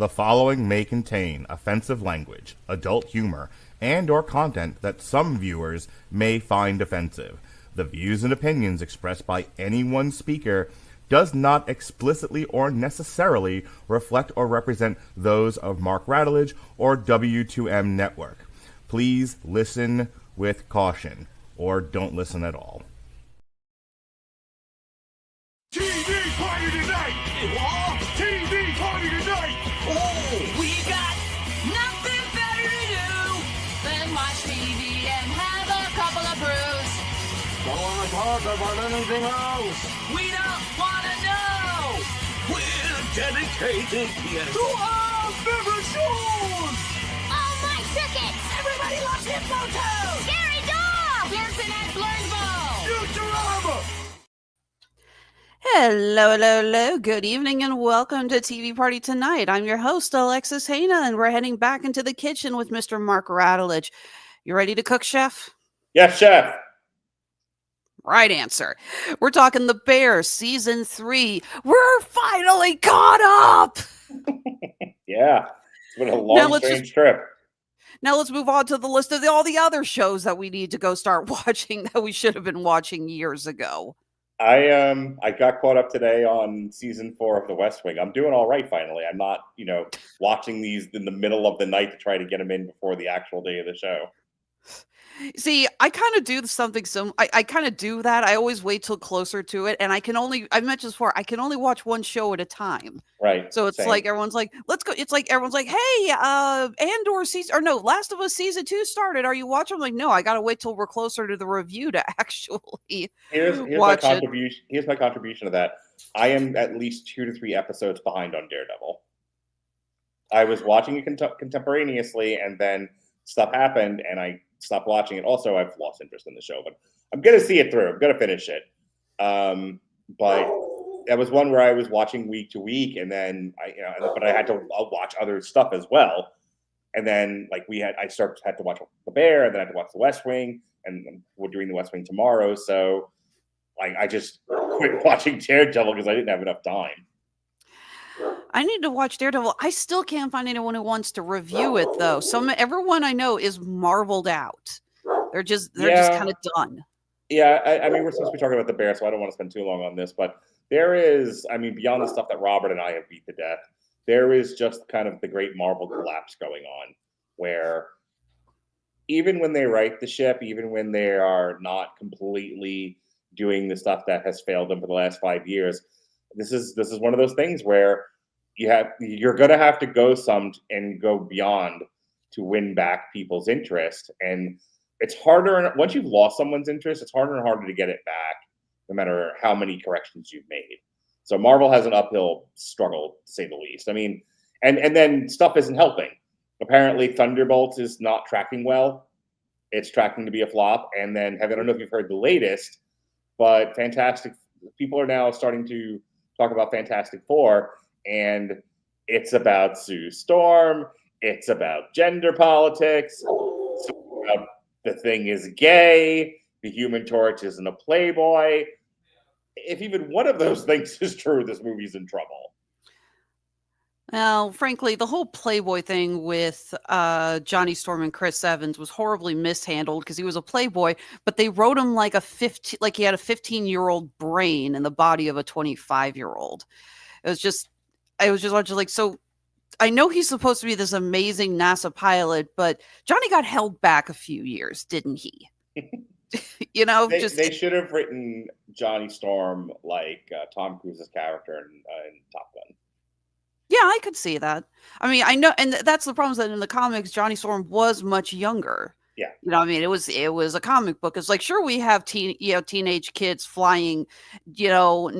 The following may contain offensive language, adult humor, and or content that some viewers may find offensive. The views and opinions expressed by any one speaker does not explicitly or necessarily reflect or represent those of Mark Radulich or W2M Network. Please listen with caution, or don't listen at all. TV party tonight! What? TV party tonight! Oh, we got nothing better to do than watch TV and have a couple of brews. Don't want to talk about anything else. We don't want to know. We're dedicated here to our favorite shows! Oh, my tickets! Everybody loves Hippo Toes. Scary dog! Blurson and Blurnsville. Futurama! Hello, hello, hello. Good evening and welcome to TV Party Tonight. I'm your host, Alexis Hejna, and we're heading back into the kitchen with Mr. Mark Radulich. You ready to cook, Chef? Yes, Chef. Right answer. We're talking The Bear, Season 3. We're finally caught up! Yeah, it's been a long, strange trip. Now let's move on to the list of all the other shows that we need to go start watching that we should have been watching years ago. I got caught up today on season 4 of The West Wing. I'm doing all right finally. I'm not, watching these in the middle of the night to try to get them in before the actual day of the show. See, I kind of do something I kind of do that. I always wait till closer to it, and I mentioned before, I can only watch one show at a time. Right. So it's same. like everyone's like, let's go. It's like everyone's like, hey, Andor season, or no, Last of Us season 2 started. Are you watching? I'm like, no, I gotta wait till we're closer to the review to actually here's watch my it. contribution. Here's my contribution to that. I am at least 2 to 3 episodes behind on Daredevil. I was watching it contemporaneously, and then stuff happened, and I stopped watching it. Also, I've lost interest in the show, but I'm gonna see it through. I'm gonna finish it. But that was one where I was watching week to week, and then but I had to watch other stuff as well. And then I had to watch The Bear, and then I had to watch The West Wing, and we're doing The West Wing tomorrow. So I just quit watching Daredevil because I didn't have enough time. I need to watch Daredevil. I still can't find anyone who wants to review it though. Everyone I know is marveled out. They're just kind of done. Yeah, I mean, we're supposed to be talking about The Bear, so I don't want to spend too long on this. But there is, beyond the stuff that Robert and I have beat to death, there is just kind of the great Marvel collapse going on, where even when they right the ship, even when they are not completely doing the stuff that has failed them for the last 5 years, this is one of those things where you're going to have to go and go beyond to win back people's interest. And it's harder once you've lost someone's interest, it's harder and harder to get it back, no matter how many corrections you've made. So Marvel has an uphill struggle, to say the least. And then stuff isn't helping. Apparently Thunderbolts is not tracking well. It's tracking to be a flop. And then I don't know if you've heard the latest, but people are now starting to talk about Fantastic Four, and it's about Sue Storm. It's about gender politics. It's about the Thing is gay. The Human Torch isn't a playboy. If even one of those things is true, this movie's in trouble. Well, frankly, the whole Playboy thing with Johnny Storm and Chris Evans was horribly mishandled because he was a Playboy, but they wrote him like he had a 15-year-old brain in the body of a 25-year-old. It was just like, so I know he's supposed to be this amazing NASA pilot, but Johnny got held back a few years, didn't he? They should have written Johnny Storm like Tom Cruise's character in Top Gun. Yeah, I could see that. I know, and that's the problem, is that in the comics, Johnny Storm was much younger. Yeah. It was a comic book. It's like, sure, we have teenage kids flying,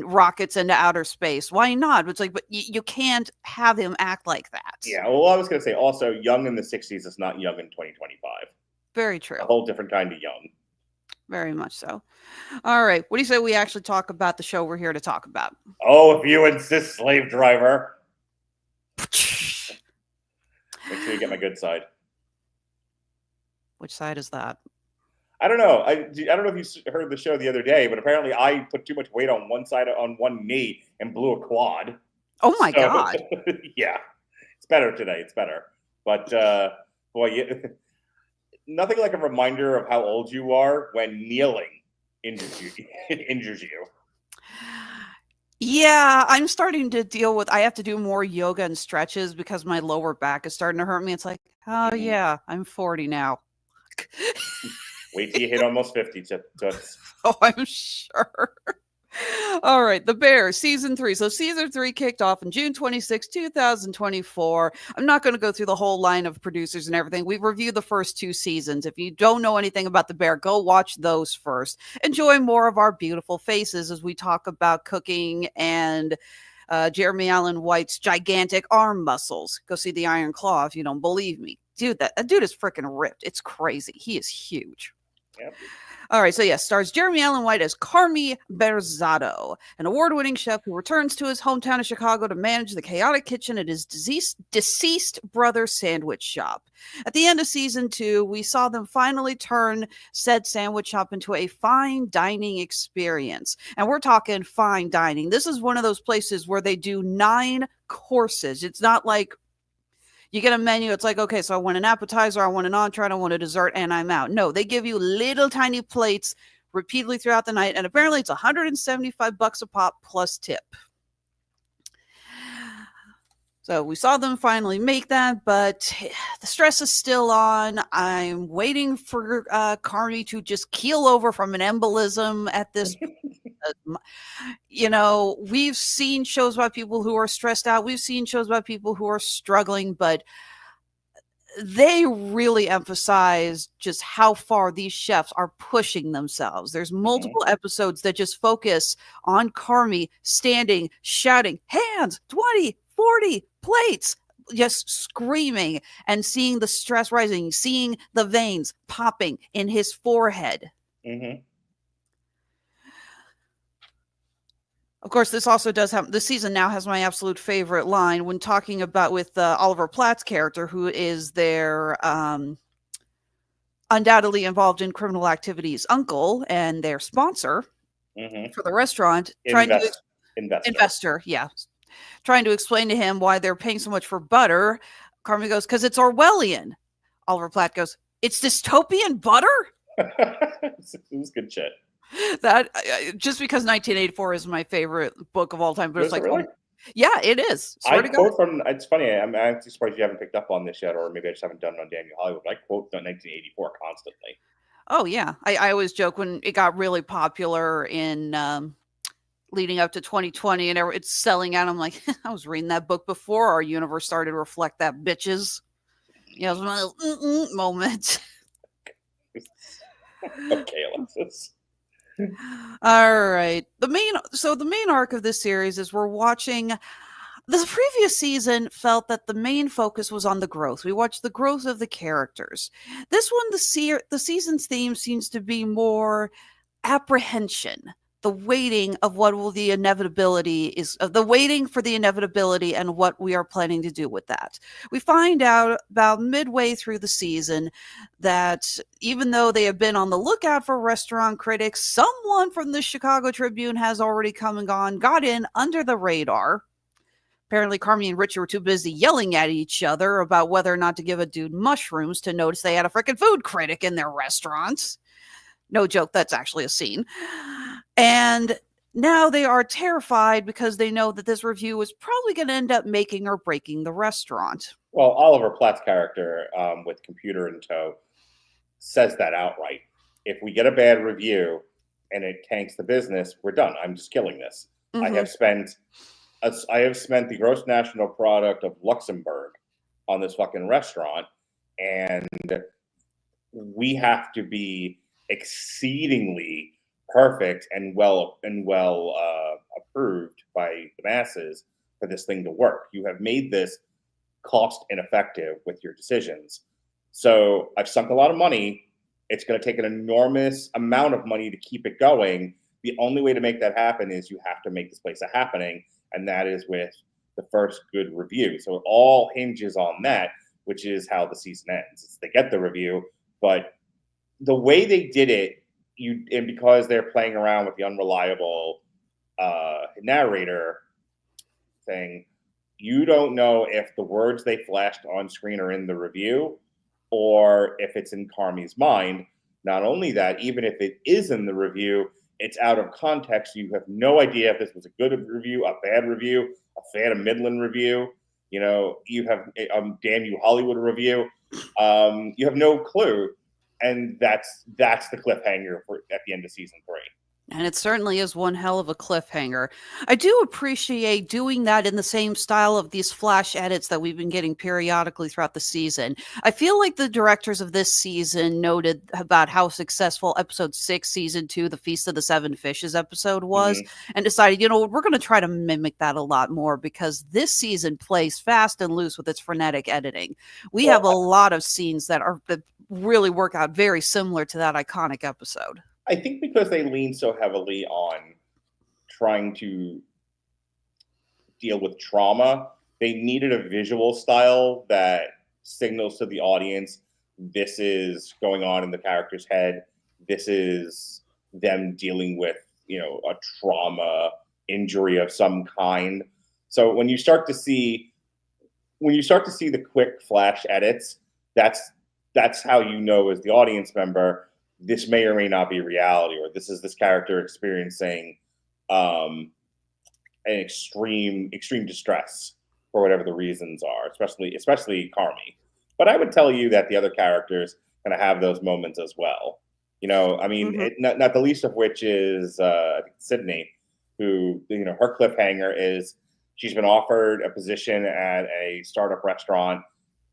rockets into outer space. Why not? It's like, but you can't have him act like that. Yeah, well, I was going to say also, young in the 60s is not young in 2025. Very true. A whole different kind of young. Very much so. All right. What do you say we actually talk about the show we're here to talk about? Oh, if you insist, slave driver. Make sure you get my good side. Which side is that? I don't know. I don't know if you heard the show the other day, but apparently I put too much weight on one side, on one knee, and blew a quad. Oh my God. Yeah. It's better today. It's better. But boy, nothing like a reminder of how old you are when kneeling injures you. Yeah, I'm starting to deal with. I have to do more yoga and stretches because my lower back is starting to hurt me. It's like, oh yeah, I'm 40 now. Wait till you hit almost 50, Toots. Oh, I'm sure. All right, The Bear, season 3. So season 3 kicked off on June 26, 2024. I'm not going to go through the whole line of producers and everything. We've reviewed the first 2 seasons. If you don't know anything about The Bear, go watch those first. Enjoy more of our beautiful faces as we talk about cooking and Jeremy Allen White's gigantic arm muscles. Go see the Iron Claw if you don't believe me. Dude, that dude is freaking ripped. It's crazy. He is huge. Yep. All right, so yes, stars Jeremy Allen White as Carmy Berzatto, an award-winning chef who returns to his hometown of Chicago to manage the chaotic kitchen at his deceased brother's sandwich shop. At the end of season 2, we saw them finally turn said sandwich shop into a fine dining experience. And we're talking fine dining. This is one of those places where they do 9 courses. It's not like you get a menu. It's like, okay, so I want an appetizer, I want an entree, I want a dessert, and I'm out. No, they give you little tiny plates repeatedly throughout the night, and apparently it's $175 a pop plus tip. So we saw them finally make that, but the stress is still on. I'm waiting for Carmy to just keel over from an embolism at this you know, we've seen shows about people who are stressed out. We've seen shows about people who are struggling, but they really emphasize just how far these chefs are pushing themselves. There's multiple episodes that just focus on Carmy standing, shouting, hands, 20, 40 plates, just screaming and seeing the stress rising, seeing the veins popping in his forehead. Mm-hmm. Of course, this also does have, this season now has my absolute favorite line when talking about with Oliver Platt's character, who is their undoubtedly involved in criminal activities uncle and their sponsor for the restaurant. Investor, yeah. Trying to explain to him why they're paying so much for butter. Carmy goes, because it's Orwellian. Oliver Platt goes, it's dystopian butter? It was good shit. That just because 1984 is my favorite book of all time, but it's like, really? Yeah, it is. I quote from, it's funny, I'm actually surprised you haven't picked up on this yet, or maybe I just haven't done it on Daniel Hollywood, but I quote 1984 constantly. Oh, yeah. I always joke when it got really popular in leading up to 2020 and it's selling out. I'm like, I was reading that book before our universe started to reflect that, bitches. You know, it was my little moment. Okay, Alexis. All right. The main arc of this series is we're watching. The previous season felt that the main focus was on the growth. We watched the growth of the characters. This one, the season's theme seems to be more apprehension, the waiting of what will the inevitability is, the waiting for the inevitability and what we are planning to do with that. We find out about midway through the season that even though they have been on the lookout for restaurant critics, someone from the Chicago Tribune has already come and gone, got in under the radar. Apparently, Carmy and Richie were too busy yelling at each other about whether or not to give a dude mushrooms to notice they had a freaking food critic in their restaurants. No joke, that's actually a scene. And now they are terrified because they know that this review is probably going to end up making or breaking the restaurant. Well, Oliver Platt's character, with computer in tow, says that outright. If we get a bad review and it tanks the business, we're done. I'm just killing this. I have spent the gross national product of Luxembourg on this fucking restaurant, and we have to be exceedingly perfect and well approved by the masses for this thing to work. You have made this cost ineffective with your decisions. So I've sunk a lot of money. It's going to take an enormous amount of money to keep it going. The only way to make that happen is you have to make this place a happening, and that is with the first good review. So it all hinges on that, which is how the season ends. They get the review, but the way they did it, and because they're playing around with the unreliable narrator thing, you don't know if the words they flashed on screen are in the review or if it's in Carmy's mind. Not only that, even if it is in the review, it's out of context. You have no idea if this was a good review, a bad review, a fan of Midland review. You have a Damn You Hollywood review. You have no clue. And that's the cliffhanger at the end of season 3. And it certainly is one hell of a cliffhanger. I do appreciate doing that in the same style of these flash edits that we've been getting periodically throughout the season. I feel like the directors of this season noted about how successful episode 6, season 2, the Feast of the Seven Fishes episode was, and decided, we're going to try to mimic that a lot more because this season plays fast and loose with its frenetic editing. We have a lot of scenes that really work out very similar to that iconic episode. I think because they lean so heavily on trying to deal with trauma, they needed a visual style that signals to the audience this is going on in the character's head. This is them dealing with, a trauma injury of some kind. So when you start to see the quick flash edits, that's how you know as the audience member, this may or may not be reality, or this is this character experiencing an extreme distress for whatever the reasons are, especially Carmy. But I would tell you that the other characters kind of have those moments as well. Not the least of which is Sydney, who, her cliffhanger is she's been offered a position at a startup restaurant,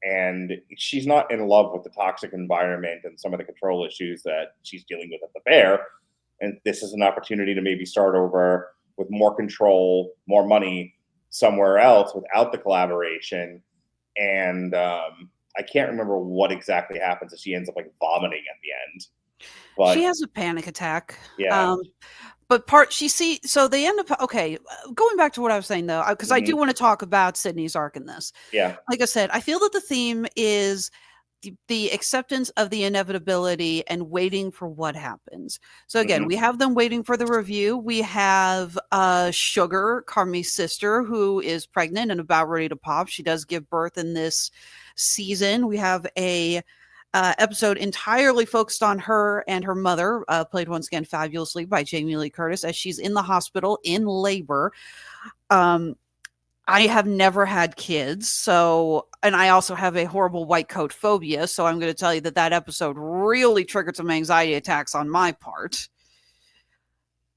and she's not in love with the toxic environment and some of the control issues that she's dealing with at the Bear. And this is an opportunity to maybe start over with more control, more money somewhere else without the collaboration. And I can't remember what exactly happens if she ends up vomiting at the end. But she has a panic attack. Yeah. So they end up, going back to what I was saying though, because I do want to talk about Sydney's arc in this. Yeah. Like I said, I feel that the theme is the acceptance of the inevitability and waiting for what happens. So again, we have them waiting for the review. We have Sugar, Carmy's sister, who is pregnant and about ready to pop. She does give birth in this season. We have a episode entirely focused on her and her mother, played once again fabulously by Jamie Lee Curtis, as she's in the hospital in labor. I have never had kids, and I also have a horrible white coat phobia, so I'm going to tell you that episode really triggered some anxiety attacks on my part.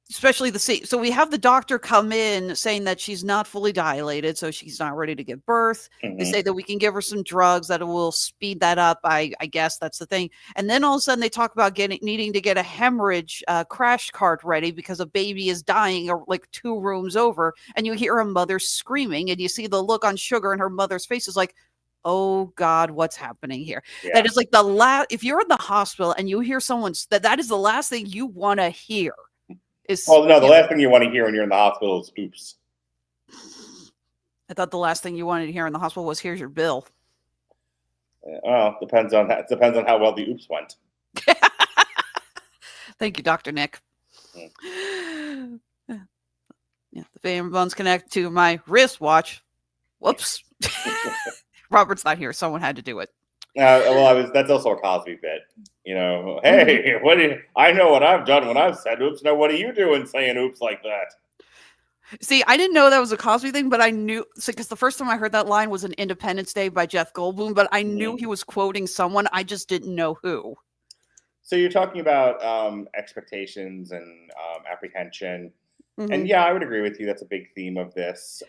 Especially the scene. So we have the doctor come in saying that she's not fully dilated, so she's not ready to give birth. They say that we can give her some drugs that will speed that up. I guess that's the thing. And then all of a sudden they talk about needing to get a hemorrhage crash cart ready because a baby is dying like 2 rooms over. And you hear a mother screaming, and you see the look on Sugar, and her mother's face is like, oh God, what's happening here? Yeah. That is like if you're in the hospital and you hear someone, that is the last thing you want to hear. The last thing you want to hear when you're in the hospital is oops. I thought the last thing you wanted to hear in the hospital was here's your bill. Well, depends on that. Depends on how well the oops went. Thank you, Dr. Nick. Yeah, the fan bones connect to my wristwatch. Whoops. Robert's not here. Someone had to do it. That's also a Cosby bit. Hey, I know what I've done when I've said oops. Now, what are you doing saying oops like that? See, I didn't know that was a Cosby thing, but I knew, because the first time I heard that line was in Independence Day by Jeff Goldblum, but I knew he was quoting someone. I just didn't know who. So you're talking about expectations and apprehension. And yeah, I would agree with you. That's a big theme of this.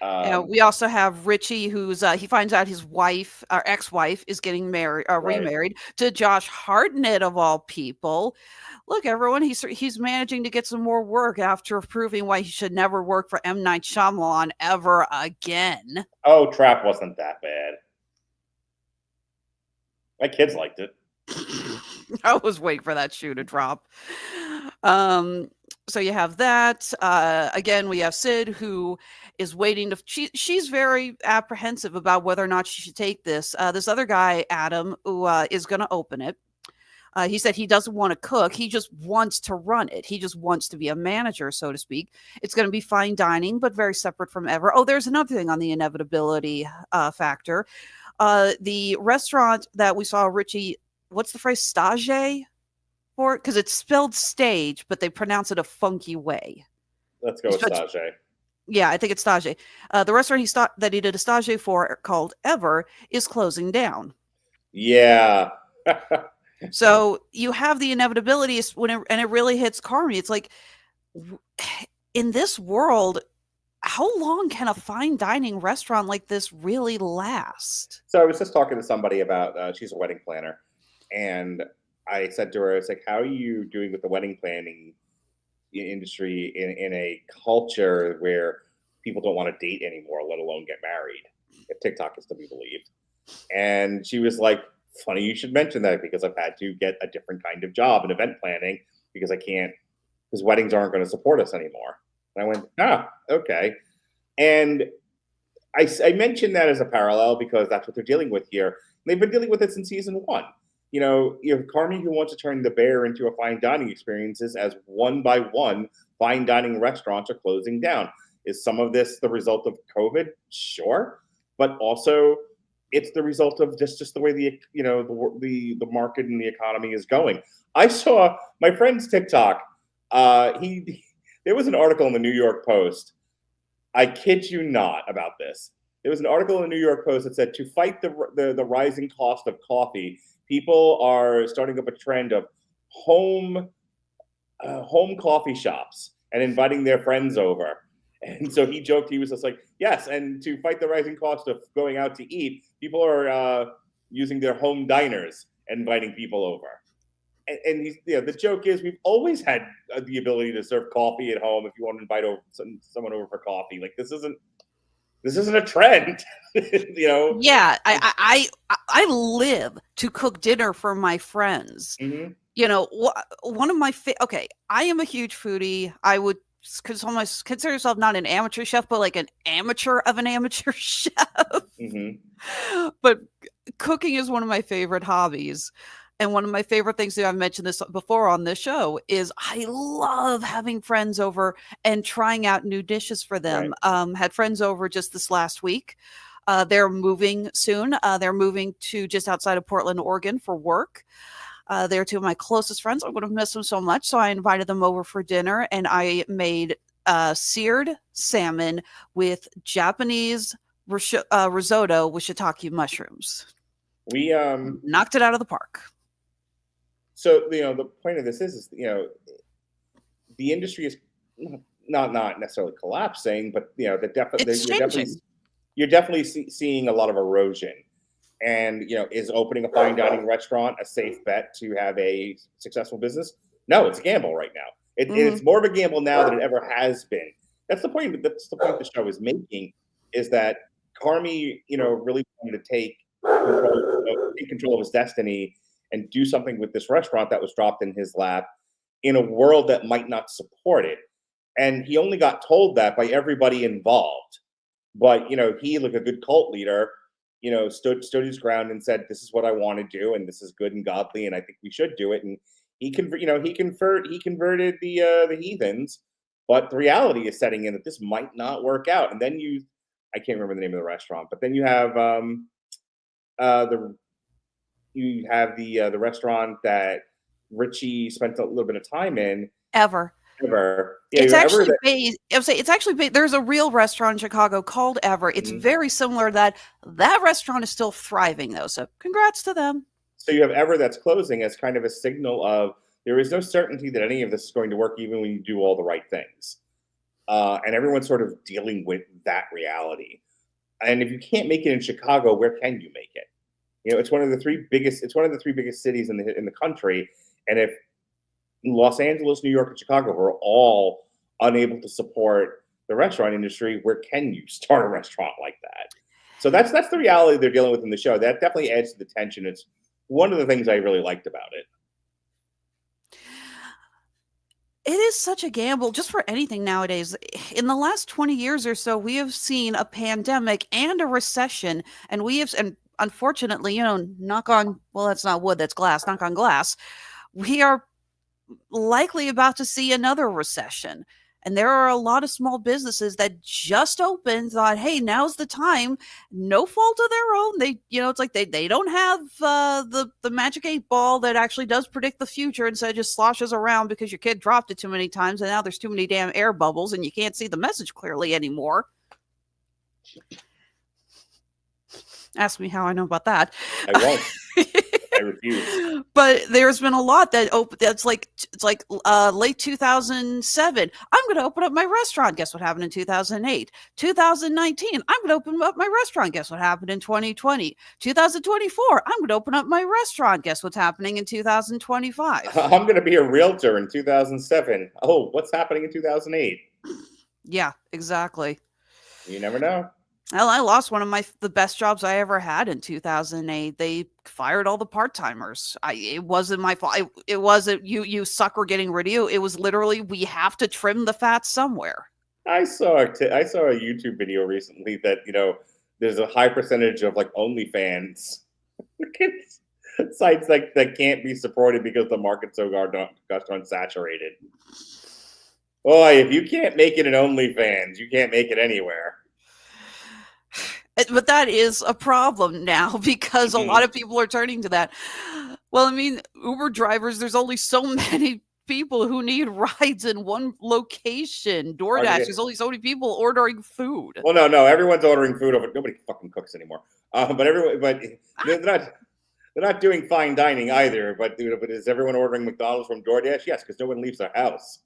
We also have Richie, who's he finds out his wife, or ex-wife, is getting remarried to Josh Hartnett of all people. Look, everyone, he's managing to get some more work after proving why he should never work for M. Night Shyamalan ever again. Oh, Trap wasn't that bad. My kids liked it. I was waiting for that shoe to drop. So you have that. Again, we have Sid, who is waiting to. She's very apprehensive about whether or not she should take this. This other guy, Adam, who is going to open it. He said he doesn't want to cook. He just wants to run it. He just wants to be a manager, so to speak. It's going to be fine dining, but very separate from Ever. Oh, there's another thing on the inevitability factor. The restaurant that we saw Richie, what's the phrase, stage for? Because it's spelled stage, but they pronounce it a funky way. Let's go with stage. Yeah, I think it's stage. The restaurant that he did a stage for, called Ever, is closing down. Yeah. So you have the inevitability and it really hits Carmy. It's like, in this world, how long can a fine dining restaurant like this really last? So I was just talking to somebody about, she's a wedding planner, and I said to her, it's like, how are you doing with the wedding planning industry in a culture where people don't want to date anymore, let alone get married, if TikTok is to be believed? And she was like, funny you should mention that, because I've had to get a different kind of job in event planning because weddings aren't going to support us anymore. And I went, okay. And I mentioned that as a parallel because that's what they're dealing with here. They've been dealing with it since season 1. You have Carmy, who wants to turn the Bear into a fine dining experiences, as one by one fine dining restaurants are closing down. Is some of this the result of COVID? Sure. But also, it's the result of just the way the market and the economy is going. I saw my friend's TikTok. There was an article in the New York Post. I kid you not about this. There was an article in the New York Post that said, to fight the rising cost of coffee, people are starting up a trend of home coffee shops and inviting their friends over. And so he joked, he was just like, yes, and to fight the rising cost of going out to eat, people are using their home diners and inviting people over. And he's, the joke is, we've always had the ability to serve coffee at home if you want to invite someone over for coffee. Like, this isn't a trend, Yeah, I live to cook dinner for my friends. Mm-hmm. One of my okay, I am a huge foodie. I would consider yourself not an amateur chef, but like an amateur of an amateur chef. Mm-hmm. But cooking is one of my favorite hobbies. And one of my favorite things, that I've mentioned this before on this show, is I love having friends over and trying out new dishes for them. Right. Had friends over just this last week. They're moving soon. They're moving to just outside of Portland, Oregon for work. They're two of my closest friends. I'm going to miss them so much. So I invited them over for dinner, and I made seared salmon with Japanese risotto with shiitake mushrooms. We knocked it out of the park. So, the point of this is, the industry is not necessarily collapsing, but, you're definitely seeing a lot of erosion. And, is opening a fine dining restaurant a safe bet to have a successful business? No, it's a gamble right now. It's more of a gamble now than it ever has been. That's the point. That's the point the show is making, is that Carmy, really wanted to take control of his destiny and do something with this restaurant that was dropped in his lap in a world that might not support it. And he only got told that by everybody involved. But, he, like a good cult leader, stood his ground and said, this is what I want to do, and this is good and godly, and I think we should do it. And he converted the heathens, but the reality is setting in that this might not work out. And then I can't remember the name of the restaurant, but then you have the restaurant that Richie spent a little bit of time in. Ever. Yeah, it's actually based. I would say it's actually based. There's a real restaurant in Chicago called Ever. It's very similar. That restaurant is still thriving though. So congrats to them. So you have Ever that's closing as kind of a signal of there is no certainty that any of this is going to work, even when you do all the right things. And everyone's sort of dealing with that reality. And if you can't make it in Chicago, where can you make it? It's one of the three biggest. It's one of the three biggest cities in the country. And if Los Angeles, New York, and Chicago are all unable to support the restaurant industry, where can you start a restaurant like that? So that's the reality they're dealing with in the show. That definitely adds to the tension. It's one of the things I really liked about it. It is such a gamble just for anything nowadays. In the last 20 years or so, we have seen a pandemic and a recession, and unfortunately, knock on, well, that's not wood, that's glass, knock on glass, we are likely about to see another recession. And there are a lot of small businesses that just opened, thought, hey, now's the time. No fault of their own. They, it's like they don't have the magic 8 ball that actually does predict the future, and so it just sloshes around because your kid dropped it too many times, and now there's too many damn air bubbles, and you can't see the message clearly anymore. Ask me how I know about that. I won't. I refuse. But there's been a lot that that's like late 2007. I'm going to open up my restaurant. Guess what happened in 2008? 2019. I'm going to open up my restaurant. Guess what happened in 2020? 2024. I'm going to open up my restaurant. Guess what's happening in 2025? I'm going to be a realtor in 2007. Oh, what's happening in 2008? Yeah, exactly. You never know. Well, I lost one of the best jobs I ever had in 2008. They fired all the part-timers. It wasn't my fault. It wasn't you sucker getting rid of you. It was literally, we have to trim the fat somewhere. I saw a YouTube video recently that, there's a high percentage of like OnlyFans sites that can't be supported because the market's so gosh darn saturated. Boy, if you can't make it in OnlyFans, you can't make it anywhere. But that is a problem now because a lot of people are turning to that. Well, I mean, Uber drivers, there's only so many people who need rides in one location. DoorDash, there's only so many people ordering food. Well, no, everyone's ordering food over. Nobody fucking cooks anymore. But they're not doing fine dining either. But is everyone ordering McDonald's from DoorDash? Yes, because no one leaves their house.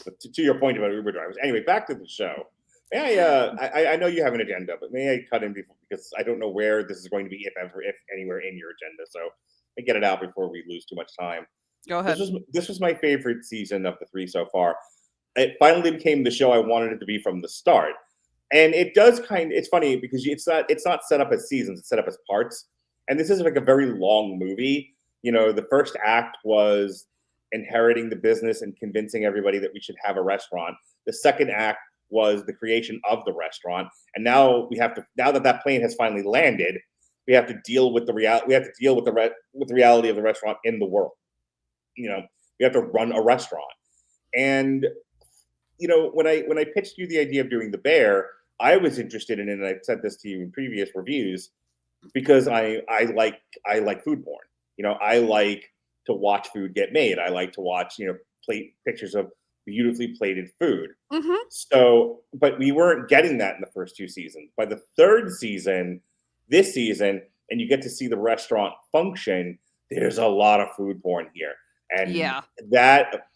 But to your point about Uber drivers. Anyway, back to the show. I know you have an agenda, but may I cut in because I don't know where this is going to be, if anywhere in your agenda. So let me get it out before we lose too much time. Go ahead. This was my favorite season of the 3 so far. It finally became the show I wanted it to be from the start, and it does it's funny because it's not set up as seasons; it's set up as parts. And this is like a very long movie. The first act was inheriting the business and convincing everybody that we should have a restaurant. The second act was the creation of the restaurant, and now that plane has finally landed, we have to deal with the reality. We have to deal with the reality of the restaurant in the world. We have to run a restaurant, and when I pitched you the idea of doing the Bear, I was interested in it, and I've said this to you in previous reviews because I like food porn. I like to watch food get made. I like to watch plate pictures of beautifully plated food. Mm-hmm. So, but we weren't getting that in the first 2 seasons. By the 3rd season, this season, and you get to see the restaurant function, there's a lot of food porn here. And that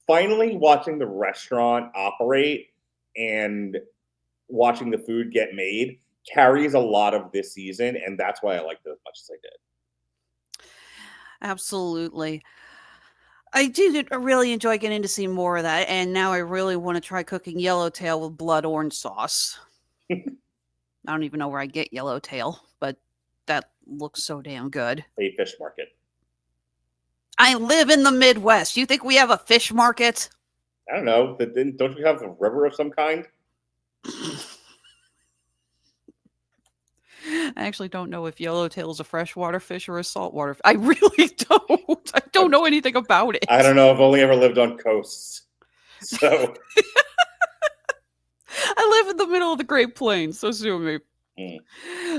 finally watching the restaurant operate and watching the food get made carries a lot of this season. And that's why I liked it as much as I did. Absolutely. I did really enjoy getting to see more of that, and now I really want to try cooking yellowtail with blood orange sauce. I don't even know where I get yellowtail, but that looks so damn good. A fish market. I live in the Midwest. You think we have a fish market? I don't know. Don't you have a river of some kind? I actually don't know if yellowtail is a freshwater fish or a saltwater fish. I really don't. I don't know anything about it. I don't know. I've only ever lived on coasts. So I live in the middle of the Great Plains, so sue me.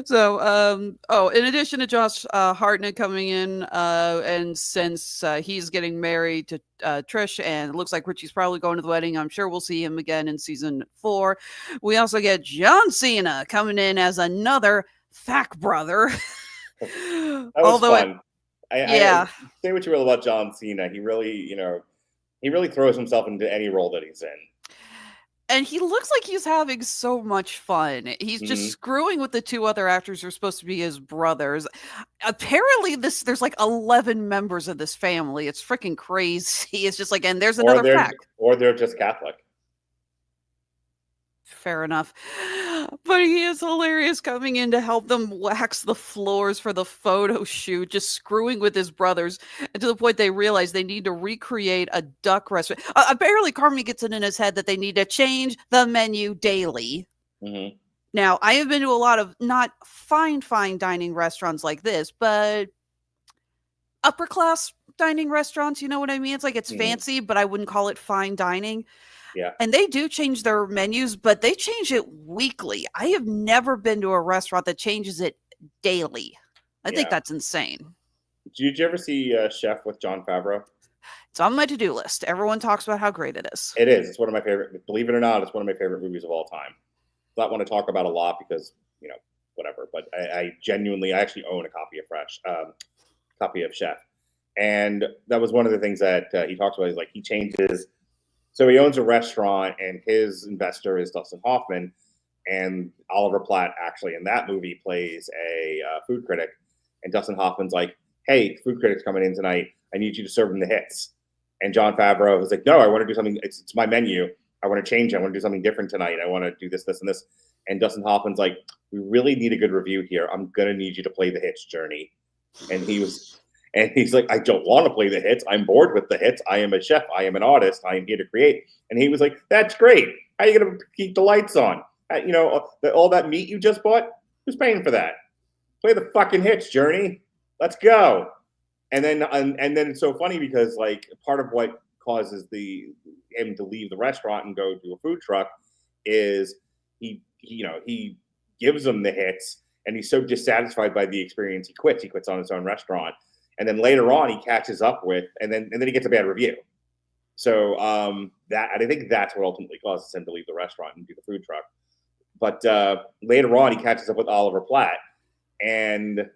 So, in addition to Josh Hartnett coming in, and since he's getting married to Trish, and it looks like Richie's probably going to the wedding, I'm sure we'll see him again in season 4. We also get John Cena coming in as another Fact brother. That was fun. I say what you will about John Cena. He really throws himself into any role that he's in. And he looks like he's having so much fun. He's just screwing with the 2 other actors who are supposed to be his brothers. Apparently, there's like 11 members of this family. It's freaking crazy. It's just like, and there's another fact. Or they're just Catholic. Fair enough. But he is hilarious coming in to help them wax the floors for the photo shoot, just screwing with his brothers, and to the point they realize they need to recreate a duck restaurant. Apparently, Carmy gets it in his head that they need to change the menu daily. Mm-hmm. Now, I have been to a lot of not fine dining restaurants like this, but upper class dining restaurants, you know what I mean? It's like it's fancy, but I wouldn't call it fine dining. Yeah. And they do change their menus, but they change it weekly. I have never been to a restaurant that changes it daily. I think that's insane. Did you ever see Chef with Jon Favreau? It's on my to-do list. Everyone talks about how great it is. It is. It's one of my favorite. Believe it or not, it's one of my favorite movies of all time. Not want to talk about a lot because whatever. But I genuinely, I actually own a copy of Chef, and that was one of the things that he talks about. Is like he changes. So he owns a restaurant, and his investor is Dustin Hoffman, and Oliver Platt actually in that movie plays a food critic, and Dustin Hoffman's like, "Hey, food critic's coming in tonight. I need you to serve them the hits." And Jon Favreau was like, "No, I want to do something. It's my menu. I want to change it. I want to do something different tonight. I want to do this, this, and this." And Dustin Hoffman's like, "We really need a good review here. I'm gonna need you to play the hits, Journey." And he's like, "I don't want to play the hits. I'm bored with the hits. I am a chef. I am an artist. I am here to create." And he was like, "That's great. How are you gonna keep the lights on? All that meat you just bought. Who's paying for that? Play the fucking hits, Journey. Let's go." And then it's so funny because like part of what causes him to leave the restaurant and go to a food truck is he gives them the hits and he's so dissatisfied by the experience he quits on his own restaurant, and then later on he catches up with and then he gets a bad review. So that I think that's what ultimately causes him to leave the restaurant and do the food truck. But later on he catches up with Oliver Platt, and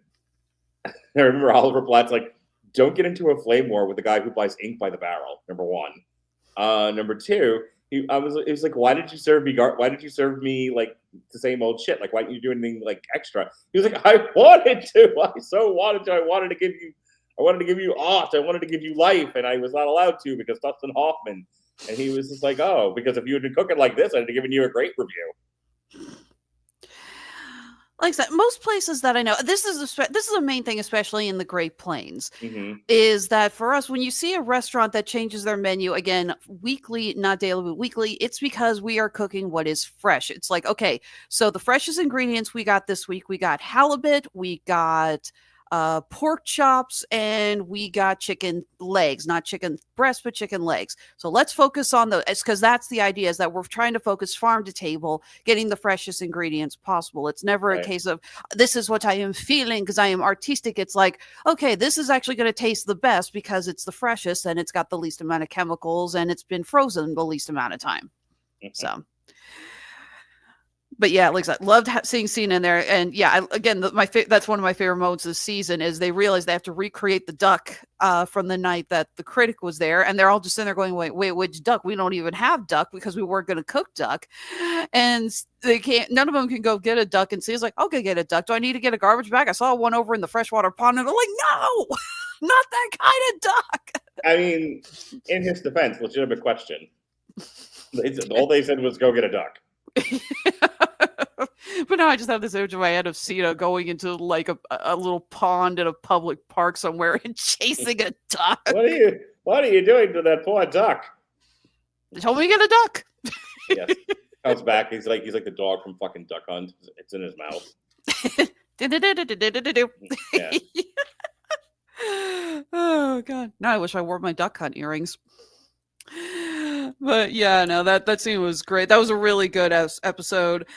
I remember Oliver Platt's like, "Don't get into a flame war with the guy who buys ink by the barrel." Number one. Number two, it was like, "Why did you serve me? Why did you serve me like the same old shit? Like, why didn't you do anything like extra?" He was like, "I wanted to. I so wanted to. I wanted to give you art. I wanted to give you life, and I was not allowed to because Dustin Hoffman." And he was just like, "Oh, because if you had been cooking like this, I'd have given you a great review." Like I said, most places that I know, this is a main thing, especially in the Great Plains, is that for us, when you see a restaurant that changes their menu, again, weekly, not daily, but weekly, it's because we are cooking what is fresh. It's like, okay, so the freshest ingredients we got this week, we got halibut, we got pork chops, and we got chicken legs, not chicken breasts, but chicken legs. So let's focus on those, because that's the idea, is that we're trying to focus farm to table, getting the freshest ingredients possible. It's never a case of this is what I am feeling because I am artistic. It's like, okay, this is actually going to taste the best because it's the freshest and it's got the least amount of chemicals and it's been frozen the least amount of time. So. But yeah, like I said, loved seeing Cena in there, and yeah, that's one of my favorite moments of the season is they realize they have to recreate the duck from the night that the critic was there, and they're all just sitting there going, "Wait, which duck? We don't even have duck because we weren't going to cook duck," and they can't. None of them can go get a duck, and Cena's like, "I'll go get a duck. Do I need to get a garbage bag? I saw one over in the freshwater pond," and they're like, "No, not that kind of duck." I mean, in his defense, legitimate question. All they said was, "Go get a duck." But now I just have this image in my head of Cena going into like a little pond in a public park somewhere and chasing a duck. What are you doing to that poor duck? They told me to get a duck. Yes. Comes back. He's like the dog from fucking Duck Hunt. It's in his mouth. Yeah. Oh God! Now I wish I wore my Duck Hunt earrings. But yeah, no, that scene was great. That was a really good episode.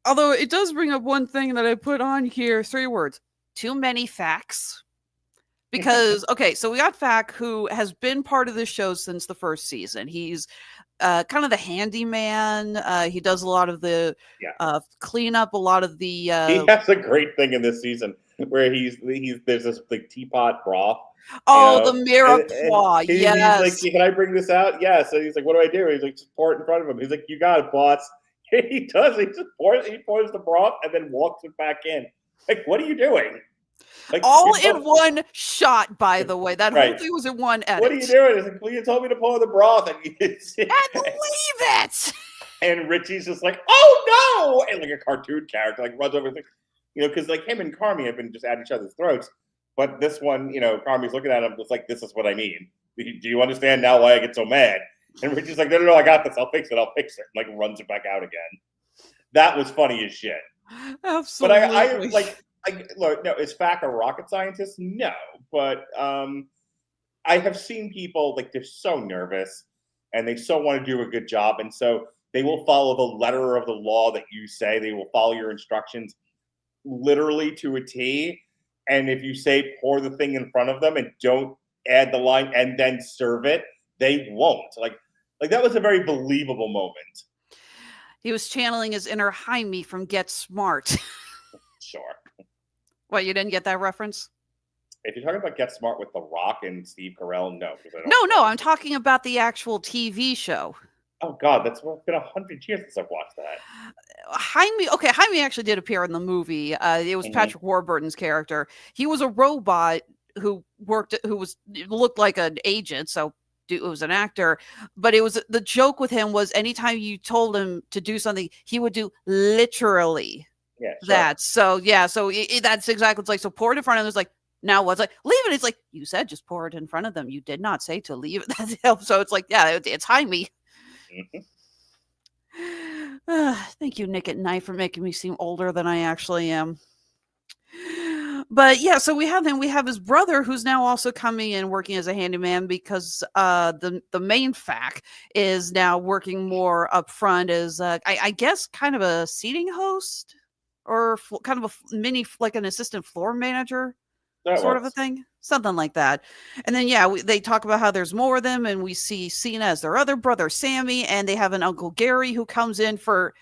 Although it does bring up one thing that I put on here, 3 words: too many facts. Because, okay, so we got Fack, who has been part of the show since the first season. He's kind of the handyman. He does a lot of the cleanup, a lot of the... he has a great thing in this season where there's this like teapot broth. Oh, the mirepoix, yes. He's like, "Can I bring this out?" Yes. And he's like, "What do I do?" He's like, "Just pour it in front of him." He's like, "You got it, boss." He does. He pours the broth and then walks it back in. Like, what are you doing? Like, all in one shot, by the way. That whole thing was in one edit. What are you doing? It's like, "Well, you told me to pour the broth." And leave it. And Richie's just like, "Oh, no!" And like a cartoon character, like runs over, because like him and Carmy have been just at each other's throats. But this one, Carmy's looking at him, it's like, "This is what I mean. Do you understand now why I get so mad?" And Richie's like, No, I got this. I'll fix it. And like runs it back out again. That was funny as shit. Absolutely. But I look, no, is Fack a rocket scientist? No, but I have seen people like they're so nervous and they so want to do a good job, and so they will follow the letter of the law that you say. They will follow your instructions literally to a T. And if you say pour the thing in front of them and don't add the line and then serve it, they won't. Like that was a very believable moment. He was channeling his inner Jaime from Get Smart. Sure. What, you didn't get that reference? If you're talking about Get Smart with The Rock and Steve Carell, no. No, I'm talking about the actual TV show. Oh, God, it's been 100 years since I've watched that. Jaime actually did appear in the movie. It was Patrick Warburton's character. He was a robot who looked like an agent, so it was an actor. But it was the joke with him was anytime you told him to do something, he would do literally that. So that's exactly it's like. So pour it in front of them. It's like, now what's like leave it? It's like you said, just pour it in front of them. You did not say to leave it. So it's like it's Jaime. Thank you, Nick at Night, for making me seem older than I actually am. But yeah, so we have him. We have his brother, who's now also coming in working as a handyman because the main Fack is now working more up front as I guess kind of a seating host or kind of a mini like an assistant floor manager sort of a thing, something like that. And then they talk about how there's more of them, and we see Cena as their other brother Sammy, and they have an Uncle Gary who comes in for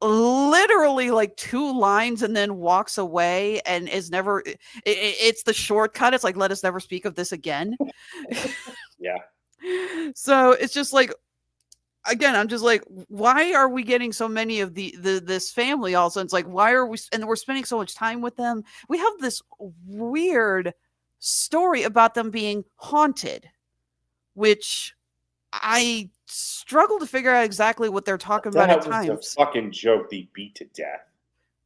literally like 2 lines and then walks away and is never it's the shortcut. It's like, let us never speak of this again. Yeah. So it's just like, again, I'm just like, why are we getting so many of this family also? It's like, why are we, and we're spending so much time with them. We have this weird story about them being haunted, which I struggle to figure out exactly what they're talking about at times. That was a fucking joke they beat to death.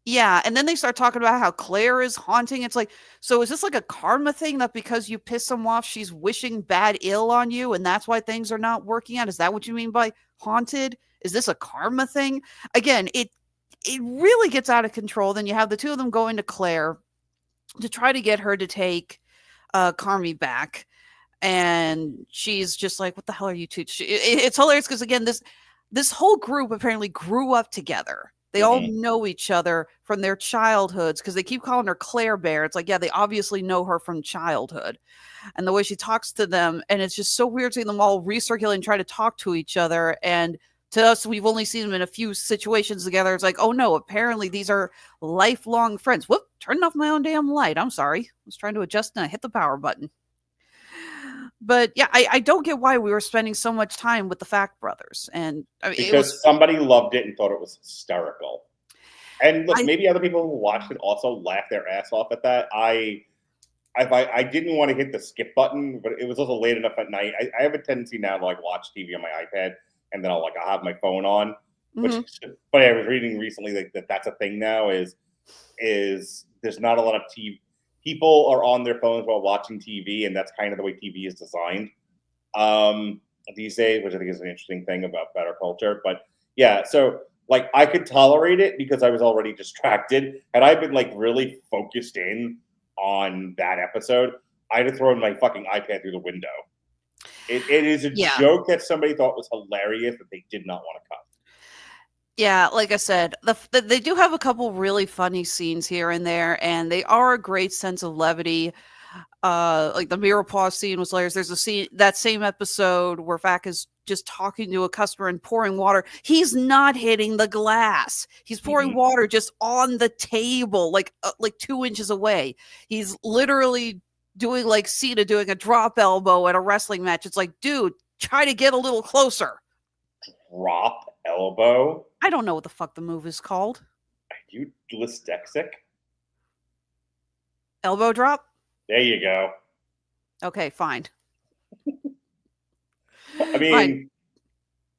Yeah, and then they start talking about how Claire is haunting. It's like, so is this like a karma thing that because you piss them off, she's wishing bad ill on you, and that's why things are not working out? Is that what you mean by haunted? Is this a karma thing? Again, it really gets out of control. Then you have the two of them going to Claire to try to get her to take Carmy back. And she's just like, what the hell are you two? It's hilarious because, again, this whole group apparently grew up together. They all know each other from their childhoods because they keep calling her Claire Bear. It's like, yeah, they obviously know her from childhood. And the way she talks to them, and it's just so weird seeing them all recirculate and try to talk to each other. And to us, we've only seen them in a few situations together. It's like, oh no, apparently these are lifelong friends. Whoop, turning off my own damn light. I'm sorry. I was trying to adjust and I hit the power button. But yeah, I don't get why we were spending so much time with the Fack brothers. And I mean, because somebody loved it and thought it was hysterical. And look, maybe other people who watched it also laughed their ass off at that. I didn't want to hit the skip button, but it was also late enough at night. I have a tendency now to like watch TV on my iPad, and then I'll have my phone on. Which, but I was reading recently that's a thing now. Is there's not a lot of TV. People are on their phones while watching TV, and that's kind of the way TV is designed these days, which I think is an interesting thing about better culture. But yeah, so like I could tolerate it because I was already distracted. Had I been like really focused in on that episode, I'd have thrown my fucking iPad through the window. It is a joke that somebody thought was hilarious that they did not want to cut. Yeah, like I said, they do have a couple really funny scenes here and there, and they are a great sense of levity. Like the mirepoix scene was hilarious. There's a scene, that same episode, where Fack is just talking to a customer and pouring water. He's not hitting the glass. He's pouring water just on the table, like 2 inches away. He's literally doing like Cena doing a drop elbow at a wrestling match. It's like, dude, try to get a little closer. Drop elbow? I don't know what the fuck the move is called. Are you dyslexic? Elbow drop? There you go. Okay, fine. I mean, fine.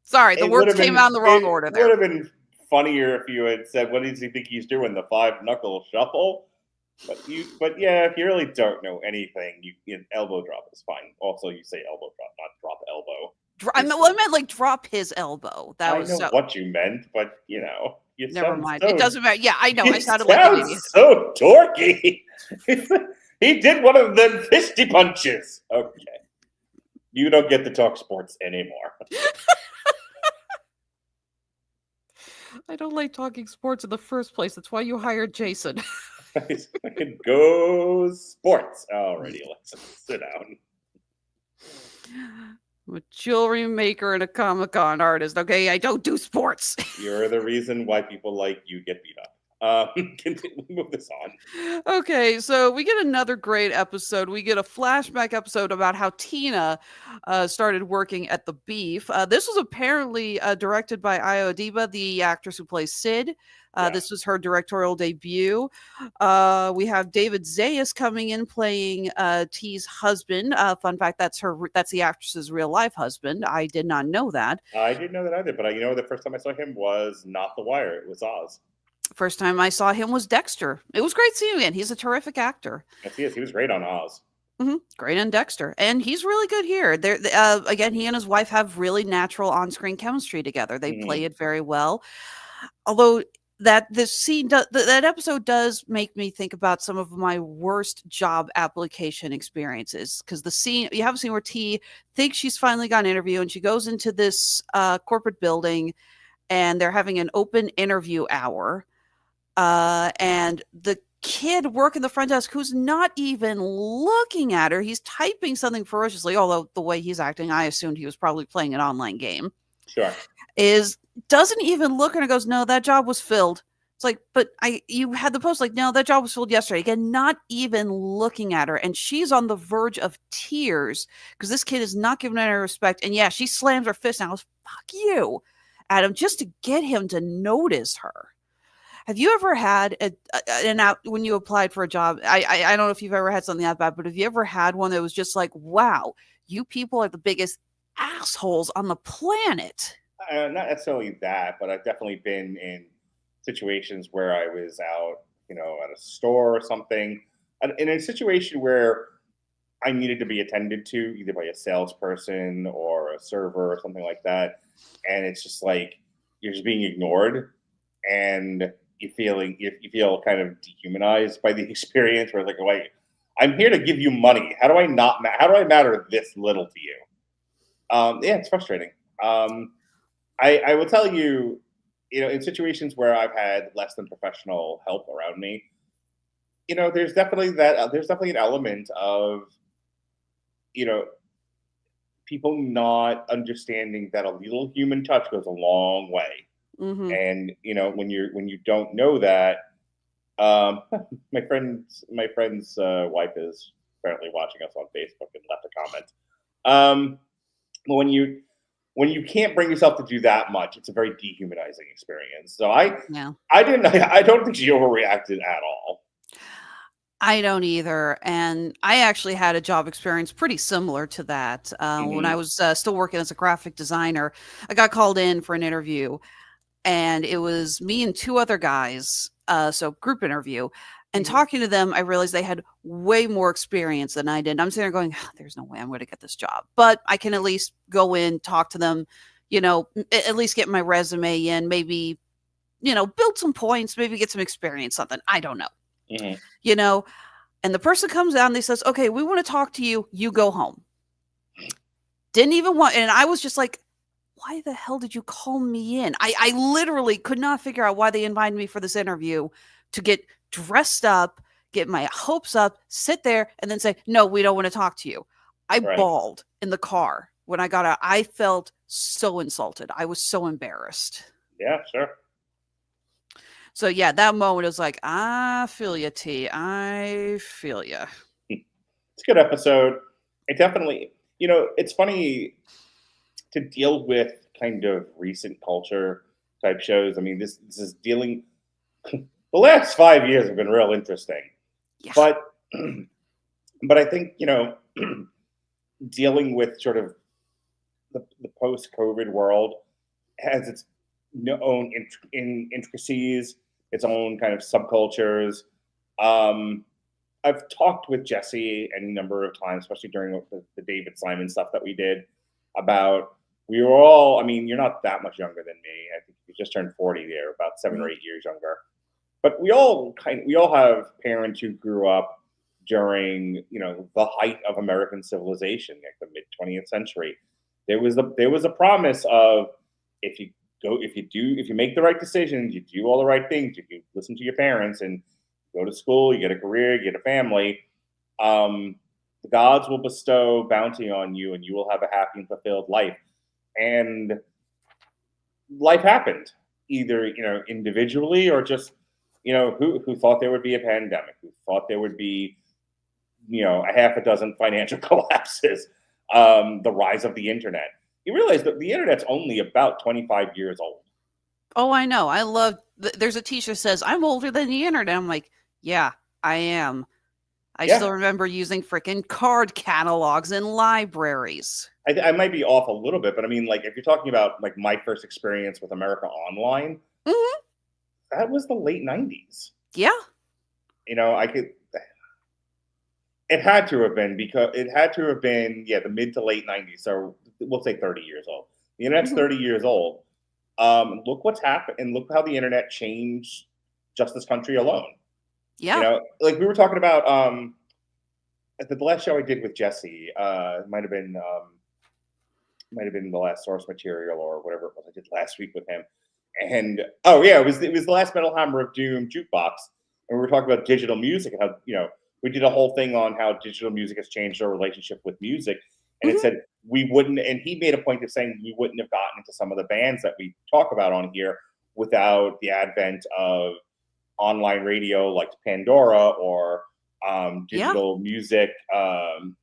Sorry, the words came out in the wrong order there. It would have been funnier if you had said, what does he think he's doing? The 5-knuckle shuffle? But yeah, if you really don't know anything, elbow drop is fine. Also, you say elbow drop, not drop elbow. I meant like drop his elbow. That I was know so. what you meant, but you Never sound mind. So, It doesn't matter. Yeah, I know. I you sounded like an sound idiot. so dorky. He did one of them fisty punches. Okay. You don't get to talk sports anymore. I don't like talking sports in the first place. That's why you hired Jason. Go sports. Alrighty, let's sit down. I'm a jewelry maker and a Comic-Con artist. Okay, I don't do sports. You're the reason why people like you get beat up. Move this on. Okay, so we get another great episode. We get a flashback episode about how Tina started working at the Beef. This was apparently directed by Ayo Edebiri, the actress who plays Sid. This was her directorial debut. We have David Zayas coming in playing T's husband. Fun fact, that's the actress's real life husband. I did not know that. I didn't know that either, but the first time I saw him was not The Wire. It was Oz. First time I saw him was Dexter. It was great seeing him again. He's a terrific actor. Yes, he is. He was great on Oz. Great on Dexter. And he's really good here. Again, he and his wife have really natural on-screen chemistry together. They play it very well. Although that episode does make me think about some of my worst job application experiences. Because you have a scene where T thinks she's finally got an interview and she goes into this corporate building and they're having an open interview hour. And the kid working the front desk who's not even looking at her, he's typing something ferociously, although the way he's acting, I assumed he was probably playing an online game. Sure. Doesn't even look at her and goes, no, that job was filled. It's like, but you had the post like, no, that job was filled yesterday. Again, not even looking at her. And she's on the verge of tears because this kid is not giving her respect. And yeah, she slams her fist and I was, fuck you, Adam, just to get him to notice her. Have you ever had when you applied for a job? I don't know if you've ever had something that bad, but have you ever had one that was just like, wow, you people are the biggest assholes on the planet? Not necessarily that, but I've definitely been in situations where I was out, at a store or something, in a situation where I needed to be attended to either by a salesperson or a server or something like that. And it's just like, you're just being ignored and you feel kind of dehumanized by the experience where it's like, wait, I'm here to give you money. How do I matter this little to you? Yeah, it's frustrating. I will tell you, in situations where I've had less than professional help around me, there's definitely an element of, people not understanding that a little human touch goes a long way. And when you don't know that, my friend's wife is apparently watching us on Facebook and left a comment. When you can't bring yourself to do that much, it's a very dehumanizing experience. So I don't think she overreacted at all. I don't either. And I actually had a job experience pretty similar to that. When I was still working as a graphic designer, I got called in for an interview. And it was me and two other guys, so group interview. And talking to them, I realized they had way more experience than I did. I'm sitting there going, there's no way I'm going to get this job. But I can at least go in, talk to them, at least get my resume in, maybe, build some points, maybe get some experience, something. I don't know. And the person comes out and they says, okay, we want to talk to you. You go home. Didn't even want, and I was just like, why the hell did you call me in? I literally could not figure out why they invited me for this interview to get dressed up, get my hopes up, sit there, and then say, no, we don't want to talk to you. I bawled in the car when I got out. I felt so insulted. I was so embarrassed. Yeah, sure. So yeah, that moment was like, I feel you, T. I feel you. It's a good episode. It definitely, it's funny to deal with kind of recent culture type shows. I mean, this is dealing. The last 5 years have been real interesting, but I think dealing with sort of the post-COVID world has its own intricacies, its own kind of subcultures. I've talked with Jesse any number of times, especially during the David Simon stuff that we did, about we were all, I mean, you're not that much younger than me. I think you just turned 40 there, about 7 or 8 years younger. But we all have parents who grew up during, the height of American civilization, like the mid 20th century. There was a promise of if you make the right decisions, you do all the right things, you listen to your parents and go to school, you get a career, you get a family, the gods will bestow bounty on you and you will have a happy and fulfilled life. And life happened, either, individually or just, who thought there would be a pandemic, who thought there would be, a half a dozen financial collapses, the rise of the internet. You realize that the internet's only about 25 years old. Oh, I know. I love, there's a t-shirt that says, I'm older than the internet. I'm like, yeah, I am. I still remember using freaking card catalogs in libraries. I might be off a little bit, but I mean, like, if you're talking about like my first experience with America Online, that was the late 90s. Yeah. It had to have been the mid to late 90s. So we'll say 30 years old. The internet's 30 years old. Look what's happened, and look how the internet changed just this country alone. Yeah. Like we were talking about at the last show I did with Jesse, it might have been the last source material or whatever it was I did last week with him. And it was the last Metal Hammer of Doom jukebox, and we were talking about digital music and how we did a whole thing on how digital music has changed our relationship with music. And it said we wouldn't, and he made a point of saying we wouldn't have gotten into some of the bands that we talk about on here without the advent of online radio like Pandora or digital music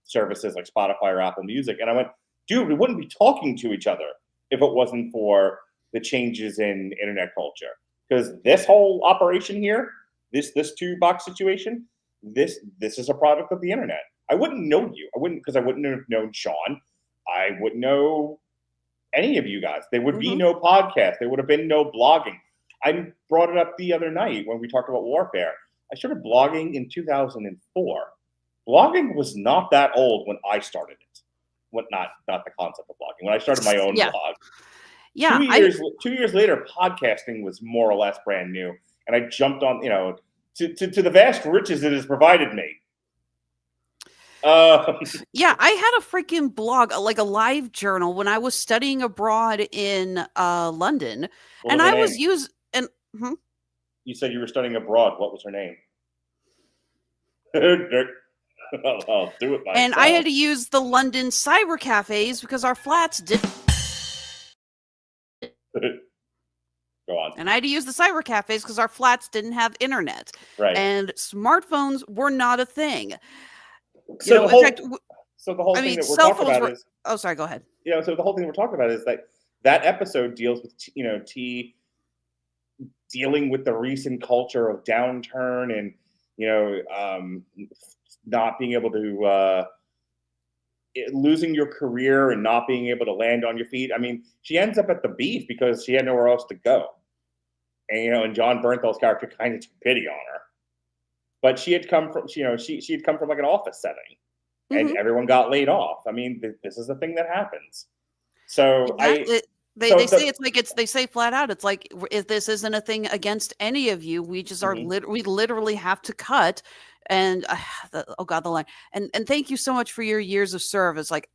services like Spotify or Apple Music. And I went, dude, we wouldn't be talking to each other if it wasn't for the changes in internet culture. Because this whole operation here, this 2-box situation, this is a product of the internet. I wouldn't know you. I wouldn't have known Sean. I wouldn't know any of you guys. There would be no podcast. There would have been no blogging. I brought it up the other night when we talked about warfare. I started blogging in 2004. Blogging was not that old when I started it. Not the concept of blogging. When I started my own blog. Yeah. 2 years later, podcasting was more or less brand new. And I jumped on, to the vast riches it has provided me. Yeah, I had a freaking blog, like a live journal, when I was studying abroad in London, and I was using. You said you were studying abroad. What was her name? I'll do it myself. And I had to use the London cyber cafes because our flats didn't. Go on. And I had to use the cyber cafes because our flats didn't have internet. Right. And smartphones were not a thing. So the whole thing that we're talking about is. Oh, sorry. Go ahead. So the whole thing we're talking about is that episode deals with T dealing with the recent culture of downturn and not being able to losing your career and not being able to land on your feet. I mean, she ends up at the Beef because she had nowhere else to go, and John Bernthal's character kind of took pity on her. But she had come from, she had come from like an office setting, and everyone got laid off. I mean, this is a thing that happens. So exactly. They say flat out, it's like, if this isn't a thing against any of you, we just are we literally have to cut. And the line. And thank you so much for your years of service. Like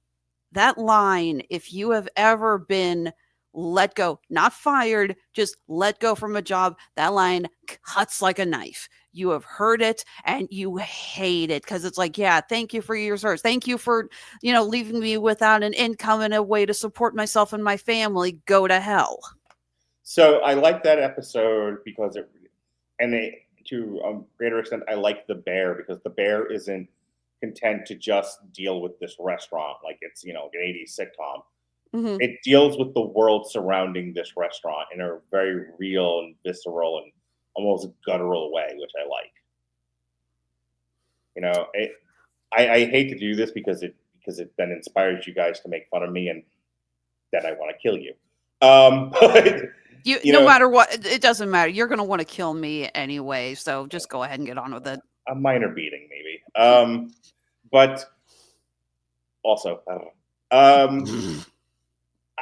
that line, if you have ever been let go, not fired, just let go from a job, that line cuts like a knife. You have heard it and you hate it because it's like, yeah, thank you for your service. Thank you for, leaving me without an income and a way to support myself and my family. Go to hell. So I like that episode because to a greater extent, I like the bear because the bear isn't content to just deal with this restaurant like it's, an 80s sitcom. It deals with the world surrounding this restaurant in a very real and visceral and almost guttural way, which I like. I hate to do this because it then inspires you guys to make fun of me and then I want to kill you. But no matter what, it doesn't matter. You're going to want to kill me anyway, so just go ahead and get on with it. A minor beating, maybe. But also, I don't know.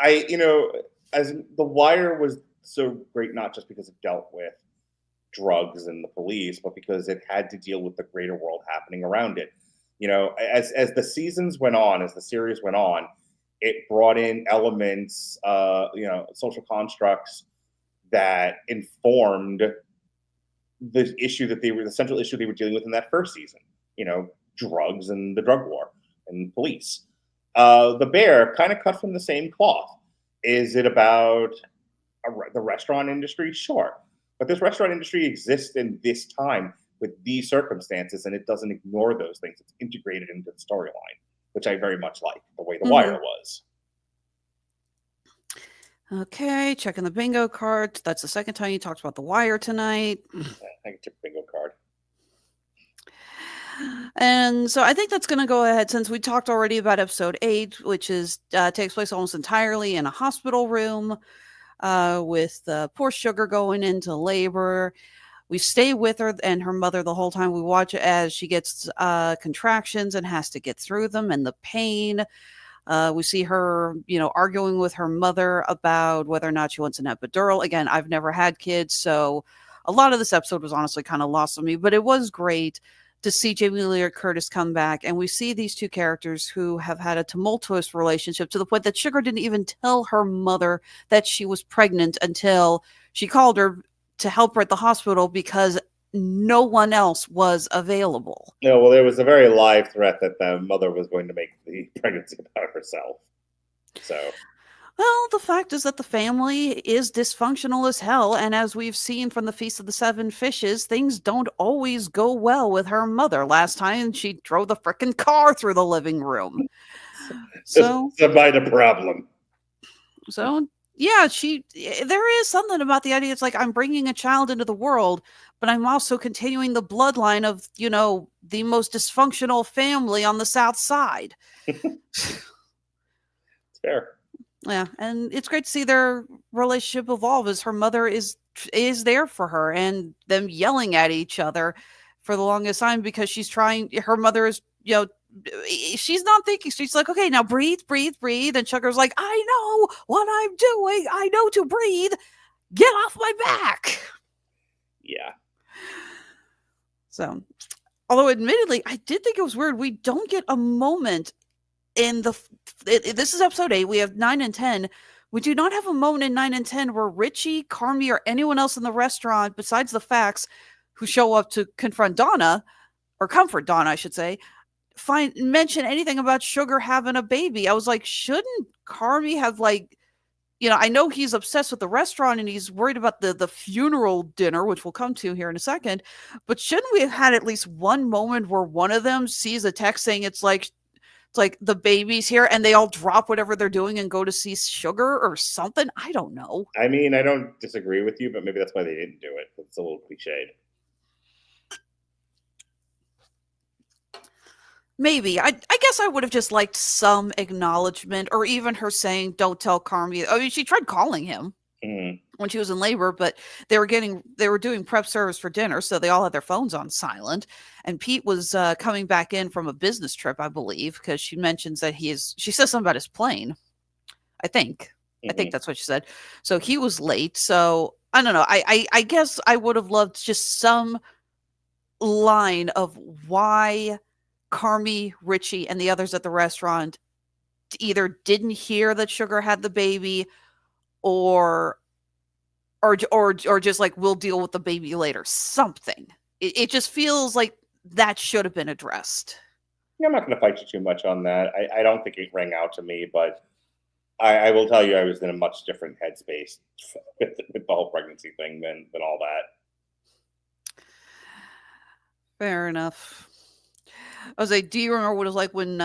as The Wire was so great, not just because it dealt with drugs and the police, but because it had to deal with the greater world happening around it. As the seasons went on, as the series went on, it brought in elements, social constructs that informed the central issue they were dealing with in that first season. Drugs and the drug war and police. The Bear kind of cut from the same cloth. Is it about the restaurant industry? Sure. But this restaurant industry exists in this time with these circumstances, and it doesn't ignore those things. It's integrated into the storyline, which I very much like, the way The Wire was. Okay, checking the bingo card. That's the second time you talked about The Wire tonight. I can check the bingo card. And so I think that's going to go ahead, since we talked already about episode 8, which takes place almost entirely in a hospital room with poor Sugar going into labor. We stay with her and her mother the whole time. We watch as she gets contractions and has to get through them, and the pain. We see her, arguing with her mother about whether or not she wants an epidural. Again, I've never had kids, so a lot of this episode was honestly kind of lost on me, but it was great to see Jamie Lee Curtis come back, and we see these two characters who have had a tumultuous relationship to the point that Sugar didn't even tell her mother that she was pregnant until she called her to help her at the hospital because no one else was available. No, well, there was a very live threat that the mother was going to make the pregnancy about herself. So... Well, the fact is that the family is dysfunctional as hell, and as we've seen from the Feast of the Seven Fishes, things don't always go well with her mother. Last time, she drove the frickin' car through the living room. So, it's a minor problem. So, yeah, there is something about the idea. It's like, I'm bringing a child into the world, but I'm also continuing the bloodline of, the most dysfunctional family on the South Side. It's fair. Yeah, and it's great to see their relationship evolve as her mother is there for her, and them yelling at each other for the longest time because her mother is, she's not thinking. She's like, okay, now breathe. And Sugar's like, I know what I'm doing. I know to breathe. Get off my back. Yeah. So, although admittedly, I did think it was weird. We don't get a moment in this is episode 8. We have 9 and 10. We do not have a moment in 9 and 10 where Richie, Carmy, or anyone else in the restaurant, besides the Facts, who show up to confront Donna, or comfort Donna, I should say, mention anything about Sugar having a baby. I was like, shouldn't Carmy have, I know he's obsessed with the restaurant and he's worried about the funeral dinner, which we'll come to here in a second, but shouldn't we have had at least one moment where one of them sees a text saying it's like the baby's here, and they all drop whatever they're doing and go to see Sugar or something? I don't know. I mean, I don't disagree with you, but maybe that's why they didn't do it. It's a little cliched. Maybe. I guess I would have just liked some acknowledgement, or even her saying, don't tell Carmy. I mean, she tried calling him when she was in labor, but they were doing prep service for dinner, so they all had their phones on silent. And Pete was coming back in from a business trip, I believe, because she mentions that she says something about his plane. I think that's what she said. So he was late. So I don't know. I guess I would have loved just some line of why Carmy, Richie, and the others at the restaurant either didn't hear that Sugar had the baby, or just like, we'll deal with the baby later. Something. It just feels like that should have been addressed. I'm not going to fight you too much on that. I don't think it rang out to me, but I will tell you I was in a much different headspace with the whole pregnancy thing than all that. Fair enough. I was like, do you remember what it was like when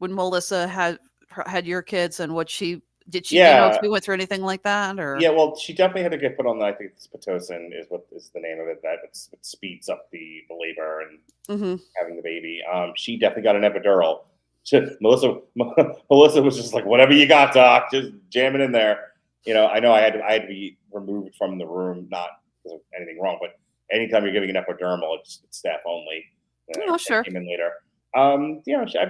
Melissa had your kids, and what did she if we went through anything like that? Or well, she definitely had to get put on. I think it's Pitocin is what is the name of it. That it speeds up the labor and having the baby. She definitely got an epidural. Melissa was just like, whatever you got, doc, just jam it in there. I know I had to be removed from the room, not because of anything wrong, but anytime you're giving an epidural, it's staff only. Sure. Came in later. I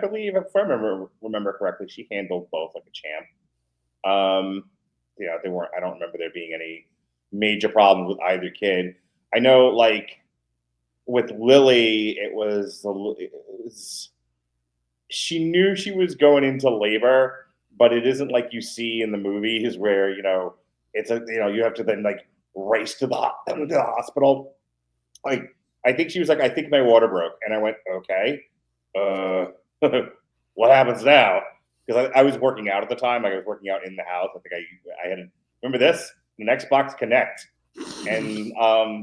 believe, if I remember correctly, she handled both like a champ. They weren't. I don't remember there being any major problems with either kid. I know, like with Lily, it was she knew she was going into labor, but it isn't like you see in the movies where it's you have to then like race to the hospital. Like I think she was like, I think my water broke, and I went, okay, what happens now? Because I was working out at the time. I was working out in the house. I think I had remember this an Xbox Connect, and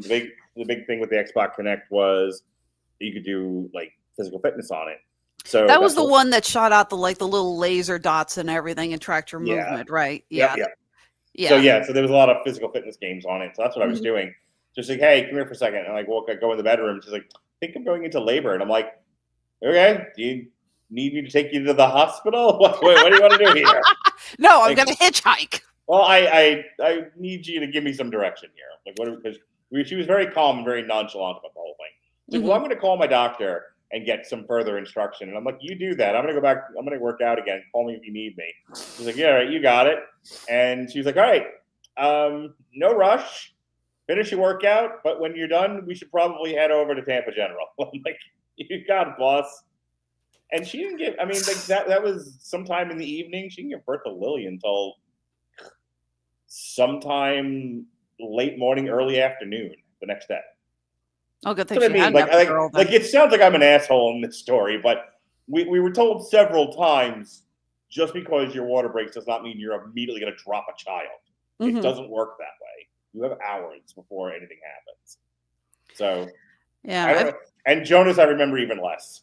the big thing with the Xbox Connect was you could do like physical fitness on it. So that was the one that shot out the little laser dots and everything and tracked your movement, right? Yeah. So there was a lot of physical fitness games on it. So that's what I was doing. Just like, hey, come here for a second. And I go in the bedroom. She's like, I think I'm going into labor. And I'm like, okay, do you need me to take you to the hospital? What do you want to do here? No, I'm going to hitchhike. Well, I need you to give me some direction here. Like, because she was very calm and very nonchalant about the whole thing. She's like, well, I'm going to call my doctor and get some further instruction. And I'm like, you do that. I'm going to go back. I'm going to work out again. Call me if you need me. She's like, yeah, all right, you got it. And she's like, all right, no rush. Finish your workout. But when you're done, we should probably head over to Tampa General. I'm like, you got it, boss. And she didn't get, I mean, like that was sometime in the evening. She didn't give birth to Lily until sometime late morning, early afternoon the next day. Oh, good thing That's what I mean. Like it sounds like I'm an asshole in this story, but we were told several times just because your water breaks does not mean you're immediately going to drop a child. It doesn't work that way. You have hours before anything happens. So, yeah. And Jonas, I remember even less.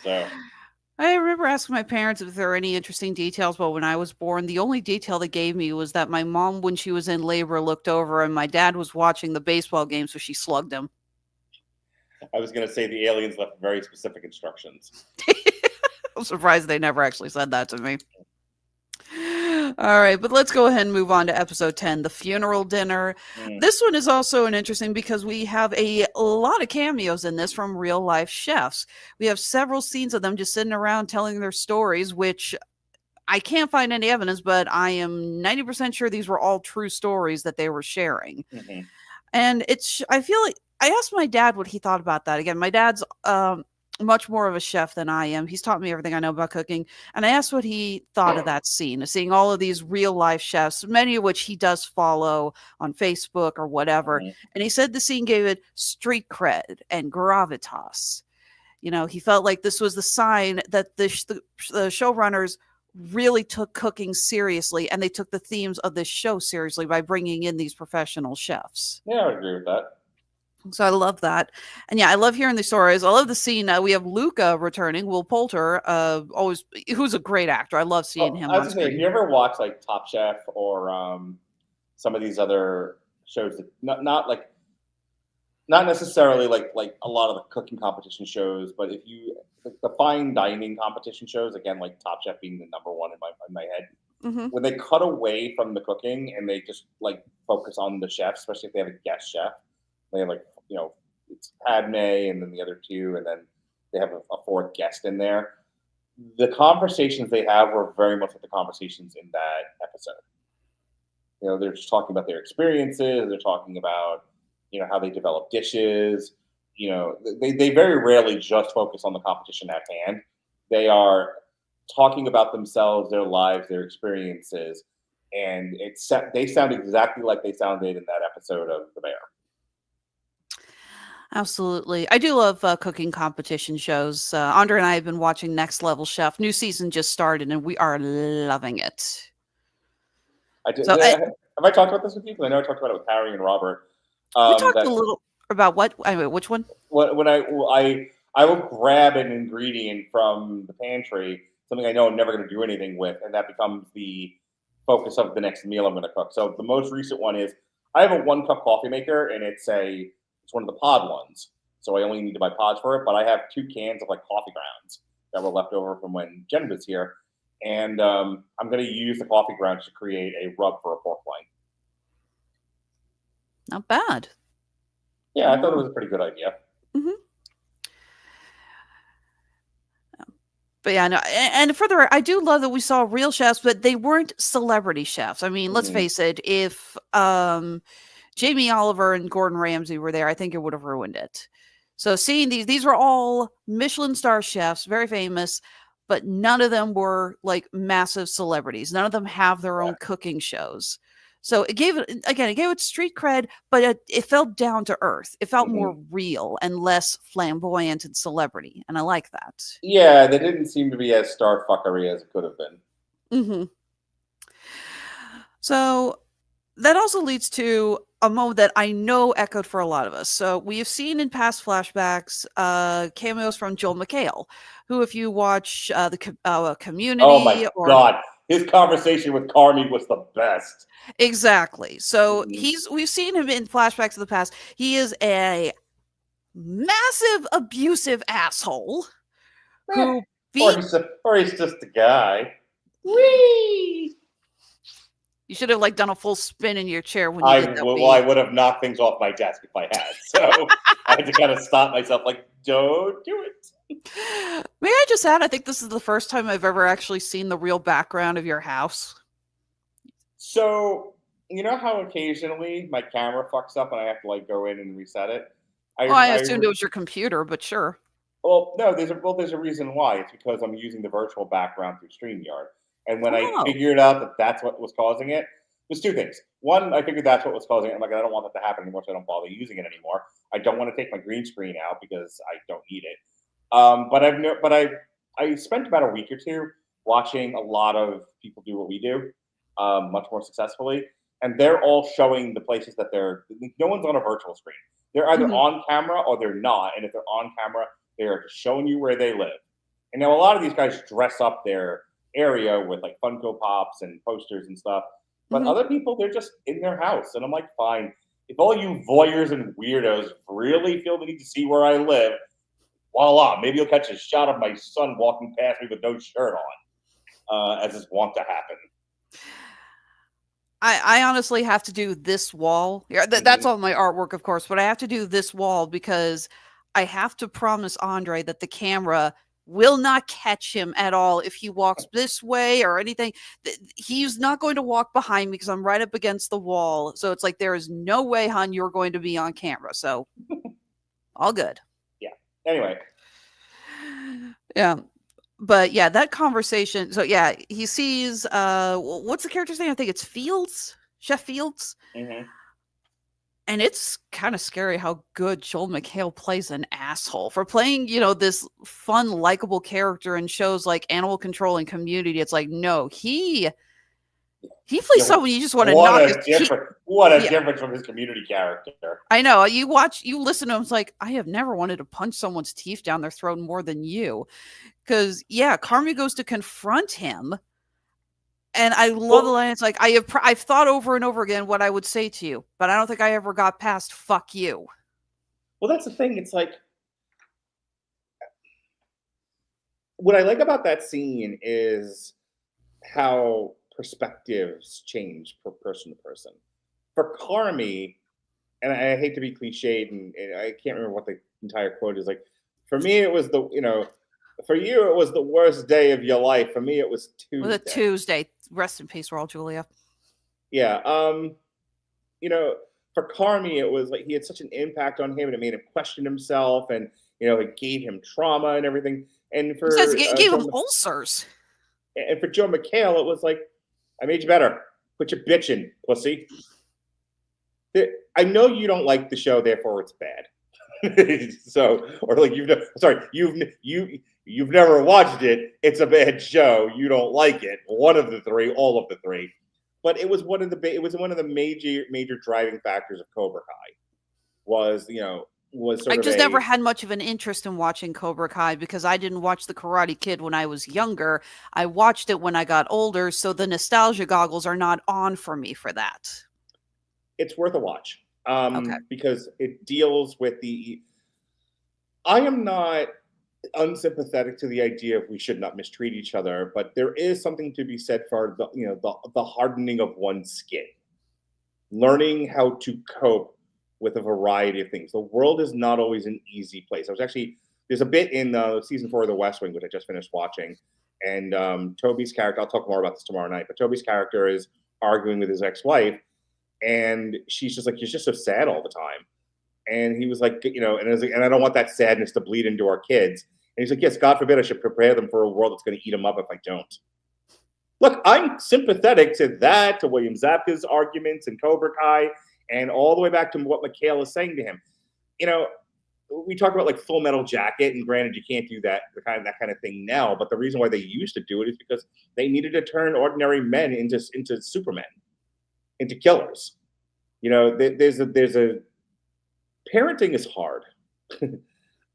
So, I remember asking my parents if there were any interesting details about when I was born. The only detail they gave me was that my mom, when she was in labor, looked over and my dad was watching the baseball game, so she slugged him. I was going to say the aliens left very specific instructions. I'm surprised they never actually said that to me. All right, but let's go ahead and move on to episode 10, the funeral dinner. This one is also an interesting because we have a lot of cameos in this from real life chefs. We have several scenes of them just sitting around telling their stories, which I can't find any evidence, but I am 90% sure these were all true stories that they were sharing. And I feel like I asked my dad what he thought about that. Again, my dad's much more of a chef than I am. He's taught me everything I know about cooking. And I asked what he thought of that scene, of seeing all of these real life chefs, many of which he does follow on Facebook or whatever. And he said the scene gave it street cred and gravitas. He felt like this was the sign that the showrunners really took cooking seriously, and they took the themes of this show seriously by bringing in these professional chefs. Yeah, I would agree with that. So I love that. And yeah, I love hearing the stories. I love the scene. We have Luca returning, Will Poulter, who's a great actor. I love seeing him. I was going to say, have you ever watched like Top Chef or some of these other shows that not necessarily like a lot of the cooking competition shows, but if you the fine dining competition shows, again, like Top Chef being the number one in my head, when they cut away from the cooking and they just like focus on the chef, especially if they have a guest chef. They have it's Padme and then the other two, and then they have a fourth guest in there. The conversations they have were very much like the conversations in that episode. They're just talking about their experiences. They're talking about, how they develop dishes. They very rarely just focus on the competition at hand. They are talking about themselves, their lives, their experiences, and they sound exactly like they sounded in that episode of The Bear. Absolutely. I do love cooking competition shows. Andre and I have been watching Next Level Chef. New season just started, and we are loving it. I did. Have I talked about this with you? Because I know I talked about it with Harry and Robert. We talked a little about what? Which one? When I will grab an ingredient from the pantry, something I know I'm never going to do anything with, and that becomes the focus of the next meal I'm going to cook. So the most recent one is I have a 1-cup coffee maker, and it's one of the pod ones. So I only need to buy pods for it, but I have 2 cans of like coffee grounds that were left over from when Jen was here. And I'm going to use the coffee grounds to create a rub for a pork loin. Not bad. Yeah, I thought it was a pretty good idea. But yeah, no, and further, I do love that we saw real chefs, but they weren't celebrity chefs. I mean, let's face it, if Jamie Oliver and Gordon Ramsay were there, I think it would have ruined it. So seeing these were all Michelin star chefs, very famous, but none of them were like massive celebrities. None of them have their own cooking shows. So it gave it street cred, but it felt down to earth. It felt more real and less flamboyant and celebrity, and I like that. Yeah, they didn't seem to be as star fuckery as it could have been. Mm-hmm. So that also leads to a moment that I know echoed for a lot of us. So we have seen in past flashbacks cameos from Joel McHale, who, if you watch the Community, Oh my God, his conversation with Carmy was the best. Exactly. So we've seen him in flashbacks of the past. He is a massive abusive asshole who or he's just a guy. Whee! You should have done a full spin in your chair when you did that. Well, I would have knocked things off my desk if I had. So I had to kind of stop myself, don't do it. May I just add, I think this is the first time I've ever actually seen the real background of your house. So, you know how occasionally my camera fucks up and I have to go in and reset it? I assumed it was your computer, but sure. Well, no, there's a reason why. It's because I'm using the virtual background through StreamYard. And when I figured out that that's what was causing it, there's two things. One, I figured that's what was causing it. I'm I don't want that to happen anymore, so I don't bother using it anymore. I don't want to take my green screen out because I don't need it. But I spent about a week or two watching a lot of people do what we do, much more successfully, and they're all showing the places that no one's on a virtual screen. They're either on camera or they're not, and if they're on camera, they are showing you where they live. And now a lot of these guys dress up their area with Funko Pops and posters and stuff, but other people, they're just in their house, and I'm fine. If all you voyeurs and weirdos really feel the need to see where I live, voila, maybe you'll catch a shot of my son walking past me with no shirt on, as is wont to happen. I honestly have to do this wall. That's all my artwork, of course, but I have to do this wall because I have to promise Andre that the camera will not catch him at all if he walks this way or anything. He's not going to walk behind me because I'm right up against the wall. So it's there is no way, hon, you're going to be on camera. So all good. Yeah. Anyway. Yeah. But yeah, that conversation. So yeah, he sees, what's the character's name? I think it's Fields, Chef Fields. Mm-hmm. And it's kind of scary how good Joel McHale plays an asshole for playing, this fun, likable character in shows like Animal Control and Community. It's no, he plays someone you just want to knock. What a difference from his Community character. I know. You listen to him. It's I have never wanted to punch someone's teeth down their throat more than you. Because, yeah, Carmy goes to confront him. And I love the line. It's I've thought over and over again what I would say to you, but I don't think I ever got past fuck you. Well, that's the thing. It's what I like about that scene is how perspectives change from person to person. For Carmy, and I hate to be cliched, and I can't remember what the entire quote is. For me, it was for you, it was the worst day of your life. For me, it was Tuesday. It was a Tuesday. Rest in peace, Raul Julia. Yeah. For Carmy, it was he had such an impact on him, and it made him question himself, and it gave him trauma and everything. And for it gave him ulcers. And for Joe McHale, it was I made you better. Quit your bitching, pussy. I know you don't like the show, therefore it's bad. So, or you've never watched it. It's a bad show. You don't like it. One of the three, all of the three. But it was one of the major driving factors of Cobra Kai. I just never had much of an interest in watching Cobra Kai because I didn't watch The Karate Kid when I was younger. I watched it when I got older, so the nostalgia goggles are not on for me for that. It's worth a watch. Because it deals with I am not unsympathetic to the idea of we should not mistreat each other, but there is something to be said for the hardening of one's skin, learning how to cope with a variety of things. The world is not always an easy place. there's a bit in season 4 of The West Wing, which I just finished watching, and Toby's character, I'll talk more about this tomorrow night, but Toby's character is arguing with his ex-wife, and she's just like, you're just so sad all the time. And he was like, and I was like, and I don't want that sadness to bleed into our kids. And he's like, yes, God forbid I should prepare them for a world that's going to eat them up if I don't. Look, I'm sympathetic to that, to William Zabka's arguments and Cobra Kai, and all the way back to what McHale is saying to him. We talk about like Full Metal Jacket, and granted, you can't do that kind of thing now. But the reason why they used to do it is because they needed to turn ordinary men into supermen, into killers. There's a parenting is hard.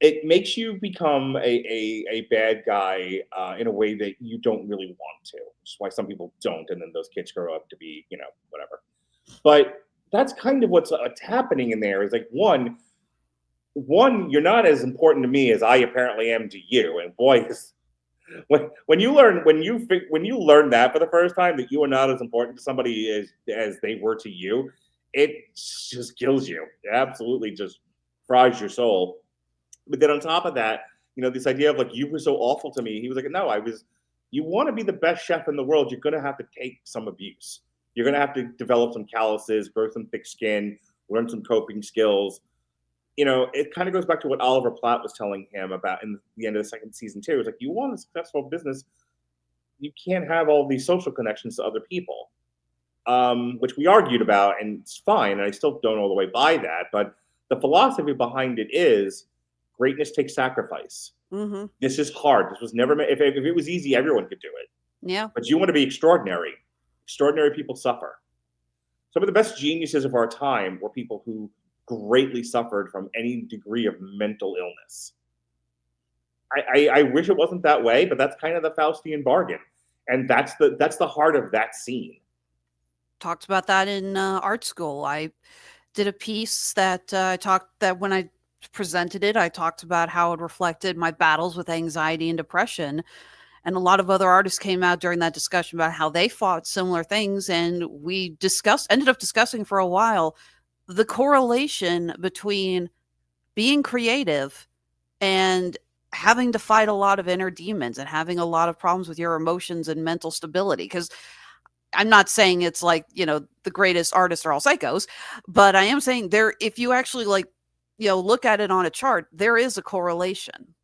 It makes you become a bad guy in a way that you don't really want to. Which is why some people don't, and then those kids grow up to be, whatever. But that's kind of what's happening in there. Is like one, you're not as important to me as I apparently am to you. And boy, when you learn that for the first time that you are not as important to somebody as they were to you, it just kills you. It absolutely just fries your soul. But then on top of that, this idea of like, you were so awful to me. He was like, no, you want to be the best chef in the world, you're going to have to take some abuse. You're going to have to develop some calluses, grow some thick skin, learn some coping skills. It kind of goes back to what Oliver Platt was telling him about in the end of the second season too. It's like, you want a successful business, you can't have all these social connections to other people, which we argued about, and it's fine. And I still don't all the way buy that. But the philosophy behind it is greatness takes sacrifice. Mm-hmm. This is hard. This was never meant. If it was easy, everyone could do it. Yeah. But you want to be extraordinary. Extraordinary people suffer. Some of the best geniuses of our time were people who greatly suffered from any degree of mental illness. I wish it wasn't that way, but that's kind of the Faustian bargain, and that's the heart of that scene. Talked about that in art school. I did a piece that when I presented it, I talked about how it reflected my battles with anxiety and depression. And a lot of other artists came out during that discussion about how they fought similar things. And we ended up discussing for a while the correlation between being creative and having to fight a lot of inner demons and having a lot of problems with your emotions and mental stability. Because I'm not saying it's like, the greatest artists are all psychos, but I am saying if you actually look at it on a chart, there is a correlation.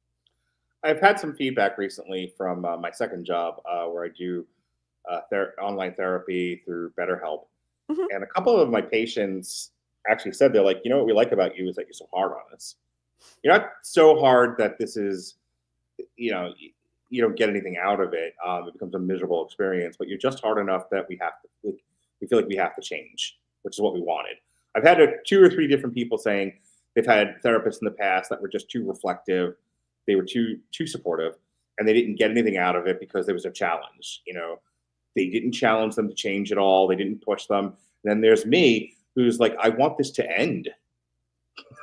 I've had some feedback recently from my second job where I do online therapy through BetterHelp. Mm-hmm. And a couple of my patients actually said, they're like, what we like about you is that you're so hard on us. You're not so hard that this is, you don't get anything out of it. It becomes a miserable experience, but you're just hard enough that we feel like we have to change, which is what we wanted. I've had 2 or 3 different people saying they've had therapists in the past that were just too reflective. They were too supportive, and they didn't get anything out of it because there was a challenge. They didn't challenge them to change at all. They didn't push them. And then there's me, who's like, I want this to end.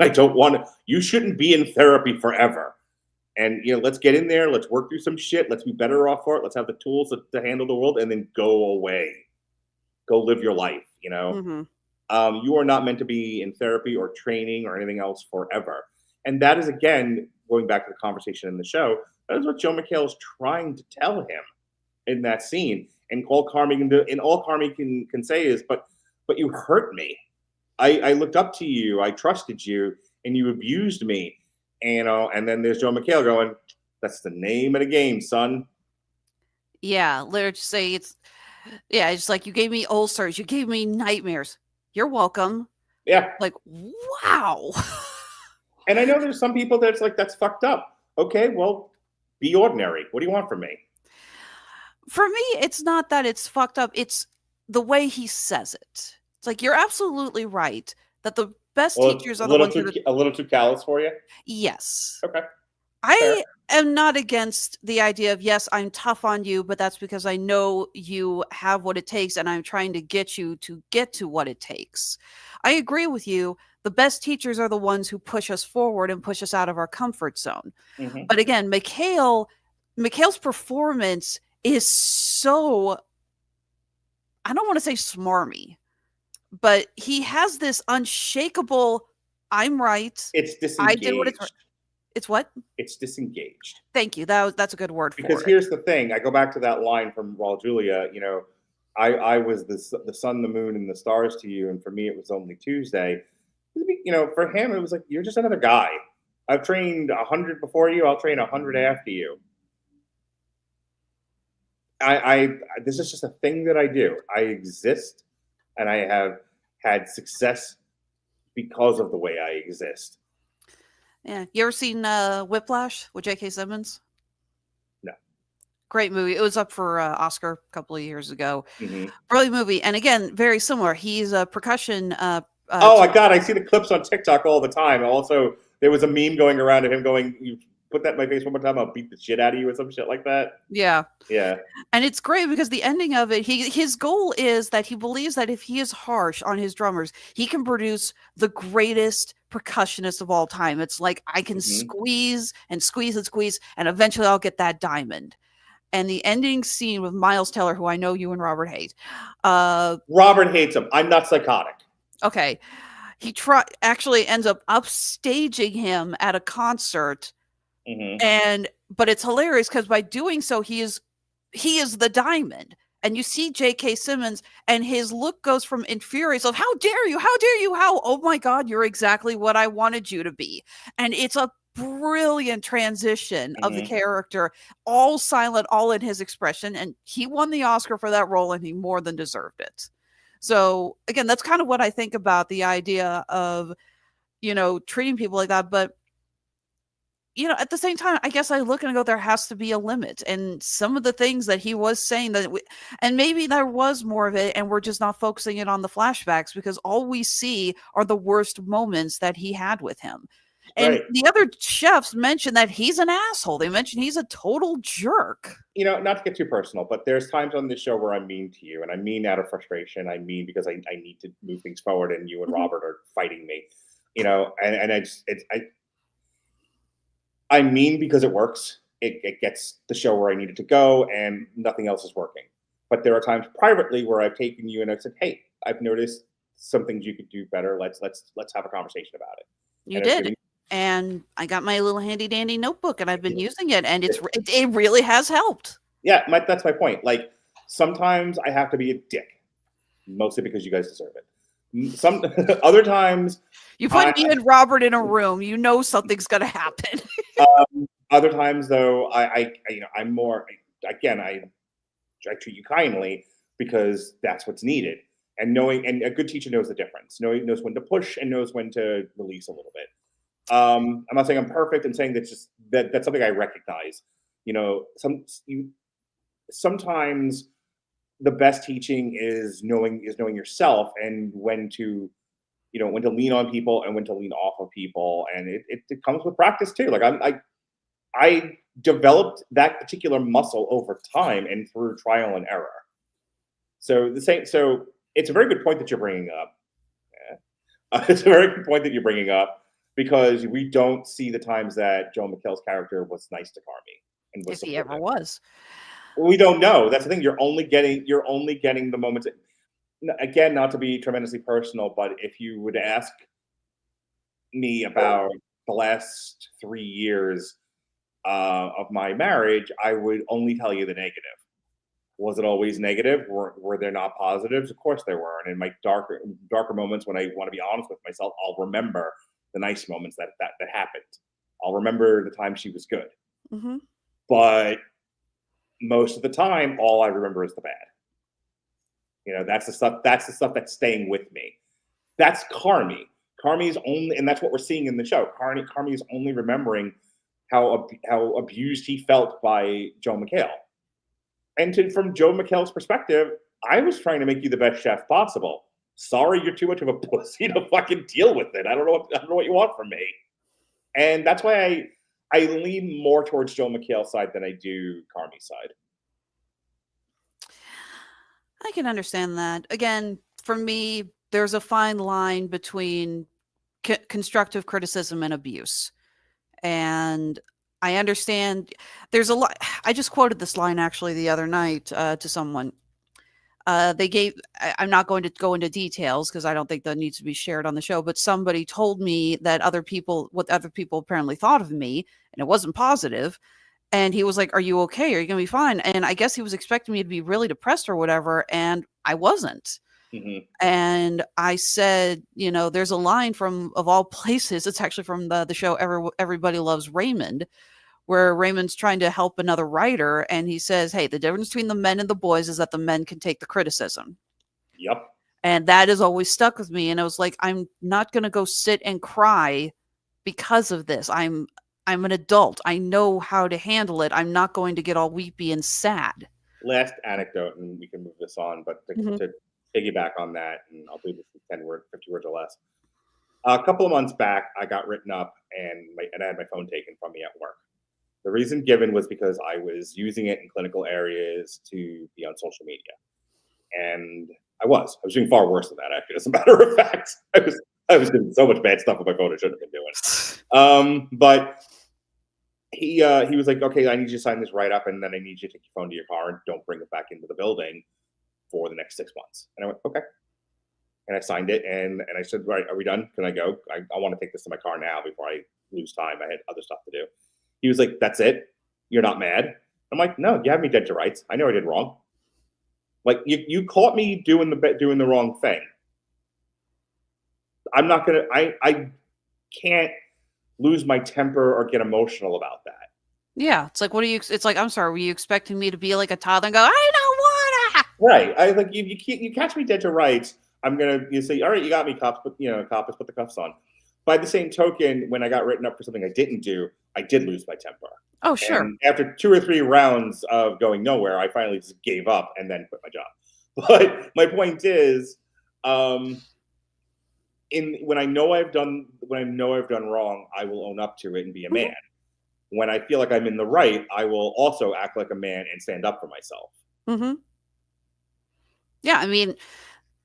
I don't want to. You shouldn't be in therapy forever. And let's get in there. Let's work through some shit. Let's be better off for it. Let's have the tools to handle the world, and then go away. Go live your life. Mm-hmm. You are not meant to be in therapy or training or anything else forever. And that is, again, going back to the conversation in the show, that is what Joe McHale is trying to tell him in that scene. And all Carmy can say is, but you hurt me. I looked up to you. I trusted you, and you abused me. And then there's Joe McHale going, that's the name of the game, son. Yeah, literally say it's like, you gave me ulcers. You gave me nightmares. You're welcome. Yeah. Like, wow. And I know there's some people that's like, that's fucked up. Okay, well, be ordinary. What do you want from me? For me, it's not that it's fucked up. It's the way he says it. It's like, you're absolutely right that the best teachers are the ones a little too callous for you? Yes. Okay. I am not against the idea of, yes, I'm tough on you, but that's because I know you have what it takes, and I'm trying to get you to get to what it takes. I agree with you. The best teachers are the ones who push us forward and push us out of our comfort zone. Mm-hmm. But again, McHale's performance is so, I don't want to say smarmy, but he has this unshakable, I'm right. It's disengaged. I did what it's right. It's what? It's disengaged. Thank you. That's a good word for Because it. here's the thing. I go back to that line from Raul Julia, I was the sun, the moon, and the stars to you, and for me it was only Tuesday. For him it was like, you're just another guy. I've trained 100 before you. I'll train 100 after you. This is just a thing that I do. I exist, and I have had success because of the way I exist. Yeah. You ever seen Whiplash with J.K. Simmons? No. Great movie. It was up for Oscar a couple of years ago. Mm-hmm. Brilliant movie. And again, very similar. He's a percussion. Oh my God, I see the clips on TikTok all the time. Also, there was a meme going around of him going, "You put that in my face one more time, I'll beat the shit out of you," or some shit like that. Yeah. Yeah. And it's great because the ending of it, his goal is that he believes that if he is harsh on his drummers, he can produce the greatest percussionist of all time. It's like, I can squeeze and squeeze and squeeze, and eventually I'll get that diamond. And the ending scene with Miles Teller, who I know you and Robert hate. Robert hates him. I'm not psychotic. Okay. He actually ends up upstaging him at a concert. But it's hilarious because by doing so, he is the diamond. And you see J.K. Simmons, and his look goes from infuriated of "How dare you? How dare you? How? Oh my God, you're exactly what I wanted you to be." And it's a brilliant transition of the character, all silent, all in his expression. And he won the Oscar for that role, and he more than deserved it. So again, that's kind of what I think about the idea of, treating people like that. But at the same time, I guess I look and I go, there has to be a limit. And some of the things that he was saying and maybe there was more of it, and we're just not focusing it on the flashbacks because all we see are the worst moments that he had with him. And the other chefs mentioned that he's an asshole. They mentioned he's a total jerk. Not to get too personal, but there's times on this show where I'm mean to you, and I mean out of frustration. I mean because I need to move things forward, and you and Robert are fighting me. I mean because it works. It gets the show where I need it to go, and nothing else is working. But there are times privately where I've taken you and I've said, "Hey, I've noticed some things you could do better. Let's have a conversation about it." You did. And I got my little handy dandy notebook, and I've been using it, and it really has helped. Yeah, that's my point. Like, sometimes I have to be a dick, mostly because you guys deserve it. Some other times you put me and Robert in a room, something's gonna happen. Other times though, I'm more, again, I treat you kindly because that's what's needed. And a good teacher knows the difference. Knows when to push and knows when to release a little bit. I'm not saying I'm perfect. I'm saying that's something I recognize. Sometimes the best teaching is knowing yourself and when to lean on people and when to lean off of people, and it comes with practice too. Like I developed that particular muscle over time and through trial and error. So it's a very good point that you're bringing up. It's a very good point that you're bringing up because we don't see the times that Joel McHale's character was nice to Carmy and was if he ever was. We don't know. That's the thing. You're only getting the moments. Again, not to be tremendously personal, but if you would ask me about the last 3 years of my marriage, I would only tell you the negative. Was it always negative? Were there not positives? Of course there were. And in my darker moments, when I want to be honest with myself, I'll remember the nice moments that happened. I'll remember the time she was good. But most of the time, all I remember is the bad. That's the stuff that's staying with me. That's Carmy. Carmy's only, and that's what we're seeing in the show. Carmy is only remembering how abused he felt by Joe McHale. And from Joe McHale's perspective, I was trying to make you the best chef possible. Sorry, you're too much of a pussy to fucking deal with it. I don't know what you want from me. And that's why I lean more towards Joe McHale's side than I do Carmy's side. I can understand that. Again, for me, there's a fine line between constructive criticism and abuse. And I understand there's a lot. I just quoted this line actually the other night to someone. I'm not going to go into details because I don't think that needs to be shared on the show, but somebody told me that what other people apparently thought of me, and it wasn't positive. And he was like, "Are you okay? Are you going to be fine?" And I guess he was expecting me to be really depressed or whatever. And I wasn't. Mm-hmm. And I said, there's a line of all places. It's actually from the show Everybody Loves Raymond, where Raymond's trying to help another writer. And he says, "Hey, the difference between the men and the boys is that the men can take the criticism." Yep. And that has always stuck with me. And I was like, I'm not going to go sit and cry because of this. I'm an adult. I know how to handle it. I'm not going to get all weepy and sad. Last anecdote, and we can move this on, but to piggyback on that, and I'll do this in 50 words or less. A couple of months back, I got written up and I had my phone taken from me at work. The reason given was because I was using it in clinical areas to be on social media. And I was doing far worse than that, actually. As a matter of fact, I was doing so much bad stuff with my phone I shouldn't have been doing. But he was like, "Okay, I need you to sign this write-up, and then I need you to take your phone to your car and don't bring it back into the building for the next 6 months." And I went, "Okay." And I signed it, and I said, "Right, are we done? Can I go? I want to take this to my car now before I lose time. I had other stuff to do." He was like, "That's it? You're not mad?" I'm like, "No, you have me dead to rights. I know I did wrong. Like, you caught me doing the wrong thing. I'm not gonna. I can't lose my temper or get emotional about that." Yeah, it's like, it's like, I'm sorry, were you expecting me to be like a toddler and go, "I don't wanna"? Right. I like you catch me dead to rights. You say, "All right, you got me, cops, but cops, put the cuffs on." By the same token, when I got written up for something I didn't do, I did lose my temper. Oh, sure. And after 2 or 3 rounds of going nowhere, I finally just gave up and then quit my job. But my point is, when I know I've done wrong, I will own up to it and be a man. When I feel like I'm in the right, I will also act like a man and stand up for myself. Mm-hmm. Yeah, I mean,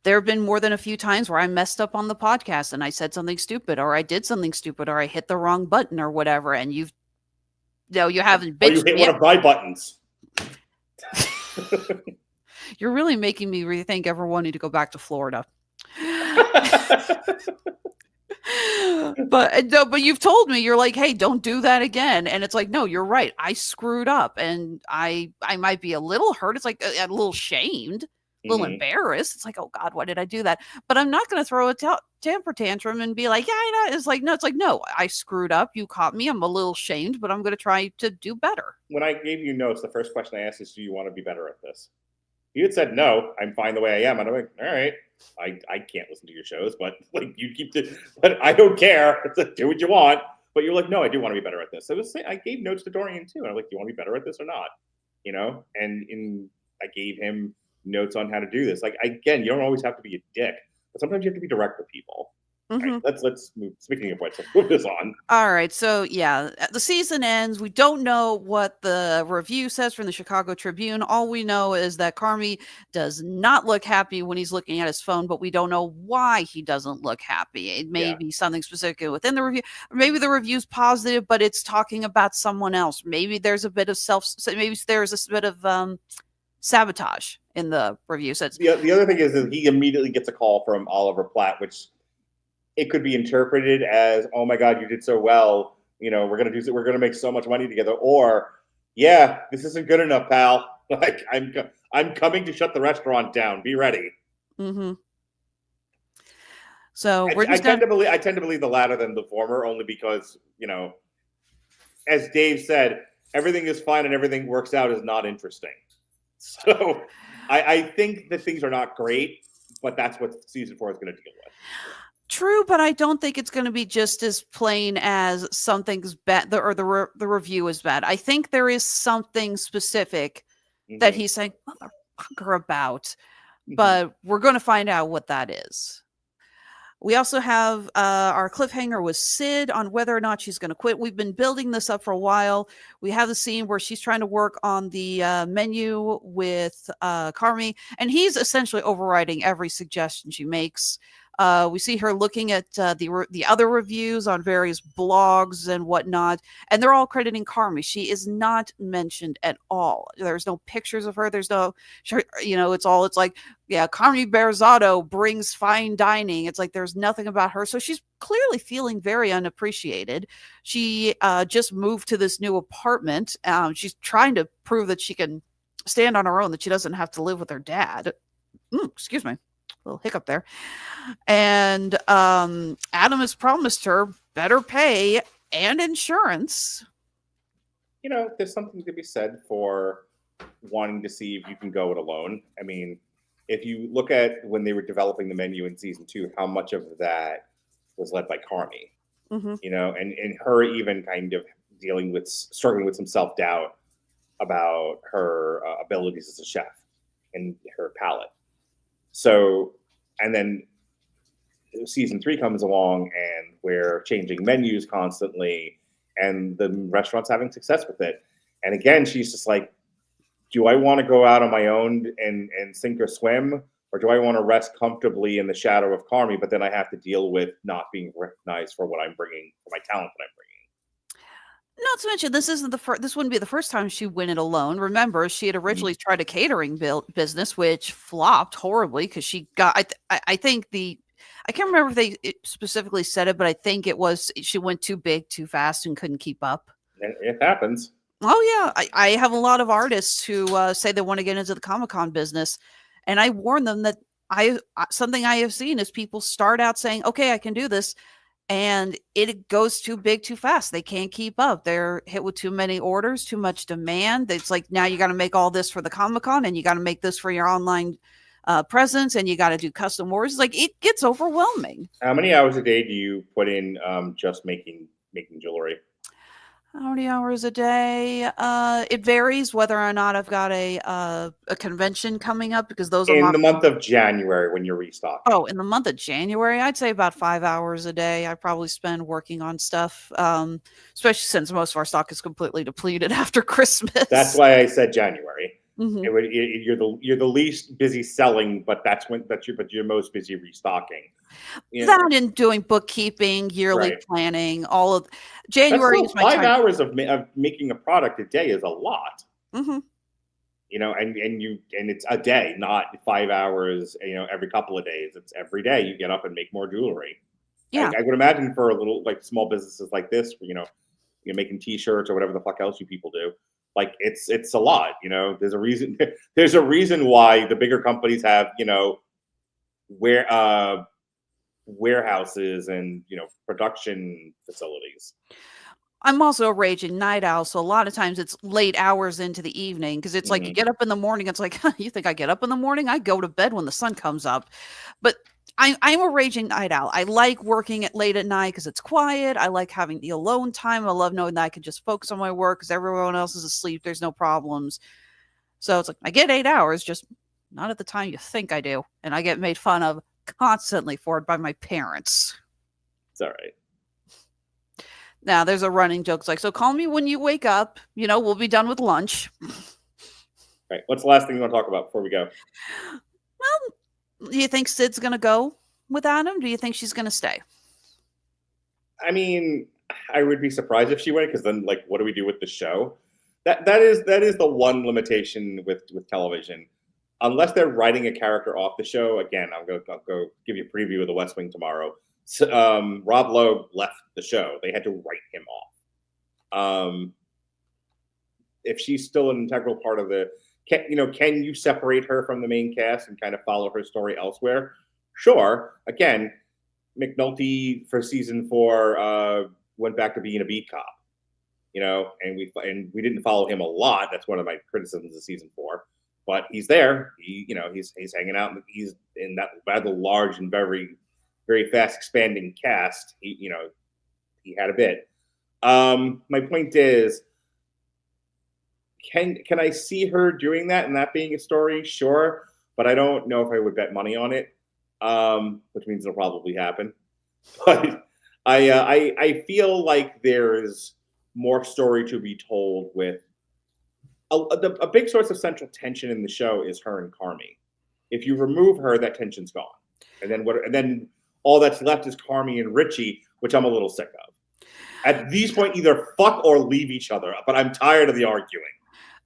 there have been more than a few times where I messed up on the podcast and I said something stupid, or I did something stupid, or I hit the wrong button or whatever, and you haven't bitched. Or you hit one of my buttons. You're really making me rethink ever wanting to go back to Florida. But you've told me, you're like, "Hey, don't do that again." And it's like, no, you're right. I screwed up, and I might be a little hurt. It's like a little shamed, a little embarrassed. It's like, oh God, why did I do that? But I'm not going to throw a temper tantrum and be like, "Yeah, I know." It's like, no, I screwed up. You caught me. I'm a little shamed, but I'm going to try to do better. When I gave you notes, the first question I asked is, "Do you want to be better at this?" You had said, "No, I'm fine the way I am." And I'm like, "All right, I can't listen to your shows, but like but I don't care. It's like, do what you want." But you're like, "No, I do want to be better at this." So I gave notes to Dorian too, and I'm like, "Do you want to be better at this or not?" And I gave him notes on how to do this. Like, again, you don't always have to be a dick, but sometimes you have to be direct with people. Mm-hmm. Right, let's move. Speaking of which, let's move this on. All right. So yeah, the season ends. We don't know what the review says from the Chicago Tribune. All we know is that Carmy does not look happy when he's looking at his phone, but we don't know why he doesnit look happy. It may be something specific within the review, or maybe the review's positive, but it's talking about someone else. Maybe there's a bit of sabotage in the review. So the other thing is that he immediately gets a call from Oliver Platt, which it could be interpreted as, "Oh my God, you did so well. We're gonna make so much money together," or, "Yeah, this isn't good enough, pal. Like, I'm coming to shut the restaurant down. Be ready." Mm-hmm. So I tend to believe the latter than the former, only because as Dave said, everything is fine and everything works out is not interesting. So I think that things are not great, but that's what season 4 is going to deal with. True, but I don't think it's going to be just as plain as something's bad or the review is bad. I think there is something specific that he's saying motherfucker about, but we're going to find out what that is. We also have our cliffhanger with Sid on whether or not she's going to quit. We've been building this up for a while. We have the scene where she's trying to work on the menu with Carmy, and he's essentially overriding every suggestion she makes. We see her looking at the other reviews on various blogs and whatnot, and they're all crediting Carmy. She is not mentioned at all. There's no pictures of her. There's no, it's like, yeah, Carmy Berzatto brings fine dining. It's like there's nothing about her. So she's clearly feeling very unappreciated. She just moved to this new apartment. She's trying to prove that she can stand on her own, that she doesn't have to live with her dad. Excuse me. Little hiccup there. And Adam has promised her better pay and insurance. There's something to be said for wanting to see if you can go it alone. I mean, if you look at when they were developing the menu in season 2, how much of that was led by Carmy, and her even kind of struggling with some self-doubt about her abilities as a chef and her palate. So, and then season 3 comes along and we're changing menus constantly and the restaurant's having success with it. And again, she's just like, do I want to go out on my own and sink or swim? Or do I want to rest comfortably in the shadow of Carmy, but then I have to deal with not being recognized for what I'm bringing, for my talent that I'm bringing? Not to mention, this wouldn't be the first time she went it alone. Remember, she had originally tried a catering business, which flopped horribly because she got. I think I can't remember if they specifically said it, but I think it was she went too big, too fast, and couldn't keep up. It happens. Oh yeah, I have a lot of artists who say they want to get into the Comic-Con business, and I warn them that something I have seen is people start out saying, "Okay, I can do this." And it goes too big too fast. They can't keep up. They're hit with too many orders, too much demand. It's like, now you got to make all this for the Comic-Con and you got to make this for your online presence and you got to do custom orders. Like, it gets overwhelming. How many hours a day do you put in just making jewelry? How many hours a day? It varies whether or not I've got a convention coming up, because those are in the month of January when you're restocking. Oh, in the month of January, I'd say about 5 hours a day. I probably spend working on stuff, especially since most of our stock is completely depleted after Christmas. That's why I said January. Mm-hmm. You're the least busy selling, but you're most busy restocking. That and doing bookkeeping, yearly planning, all of January is my 5 hours of making a product a day is a lot. Mm-hmm. And it's a day, not 5 hours. Every couple of days. It's every day you get up and make more jewelry. Yeah, I would imagine for a little like small businesses like this, you're making T-shirts or whatever the fuck else you people do. Like it's a lot. There's a reason. There's a reason why the bigger companies have warehouses and production facilities. I'm also a raging night owl, so a lot of times it's late hours into the evening, because it's like you get up in the morning. It's like, you think I get up in the morning? I go to bed when the sun comes up. But I'm a raging night owl. I like working late at night because it's quiet. I like having the alone time. I love knowing that I can just focus on my work because everyone else is asleep. There's no problems. So it's like I get 8 hours, just not at the time you think I do. And I get made fun of constantly for it by my parents. It's all right. Now, there's a running joke. It's like, so call me when you wake up. We'll be done with lunch. All right. What's the last thing you want to talk about before we go? Well, do you think Sid's going to go with Adam? Do you think she's going to stay? I mean, I would be surprised if she went, because then, like, what do we do with the show? That is the one limitation with television. Unless they're writing a character off the show, again, I'll go give you a preview of The West Wing tomorrow. So, Rob Lowe left the show. They had to write him off. If she's still an integral part of can you separate her from the main cast and kind of follow her story elsewhere? Sure. Again, McNulty for season 4 went back to being a beat cop, and we didn't follow him a lot. That's one of my criticisms of season 4. But he's there. He's hanging out. He's in that rather large and very, very fast expanding cast. He had a bit. My point is, can I see her doing that and that being a story? Sure, but I don't know if I would bet money on it. Which means it'll probably happen. But I feel like there's more story to be told with. A big source of central tension in the show is her and Carmy. If you remove her, that tension's gone. And then all that's left is Carmy and Richie, which I'm a little sick of. At this point, either fuck or leave each other. But I'm tired of the arguing.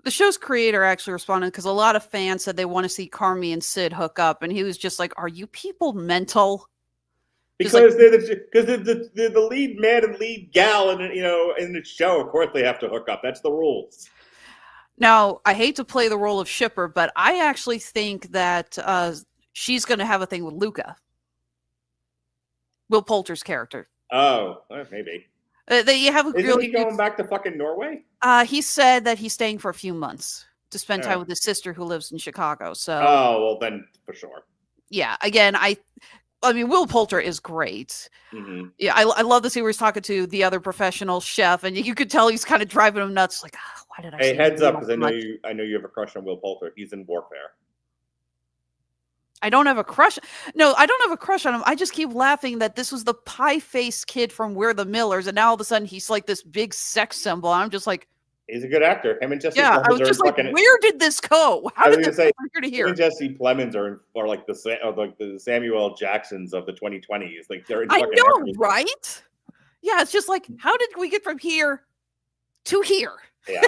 The show's creator actually responded because a lot of fans said they want to see Carmy and Sid hook up, and he was just like, "Are you people mental?" Because they're the lead man and lead gal, and in the show, of course they have to hook up. That's the rules. Now, I hate to play the role of shipper, but I actually think that she's going to have a thing with Luca, Will Poulter's character. Oh, maybe. They have a Isn't he going back to fucking Norway? He said that he's staying for a few months to spend time with his sister who lives in Chicago. So, well, then for sure. Yeah. Again, I mean, Will Poulter is great. Mm-hmm. Yeah, I love the scene where he's talking to the other professional chef, and you could tell he's kind of driving him nuts. Like, why did I? Hey, heads up, because I know you have a crush on Will Poulter. He's in Warfare. I don't have a crush. No, I don't have a crush on him. I just keep laughing that this was the pie-faced kid from We're the Millers, and now all of a sudden he's like this big sex symbol. I'm just like, he's a good actor. Him and Jesse. Yeah, I was just like, where did this go? How did this go here to here? Him and Jesse Plemons are like the Samuel Jacksons of the 2020s. Like they're. I know, right? Yeah, it's just like, how did we get from here to here? Yeah.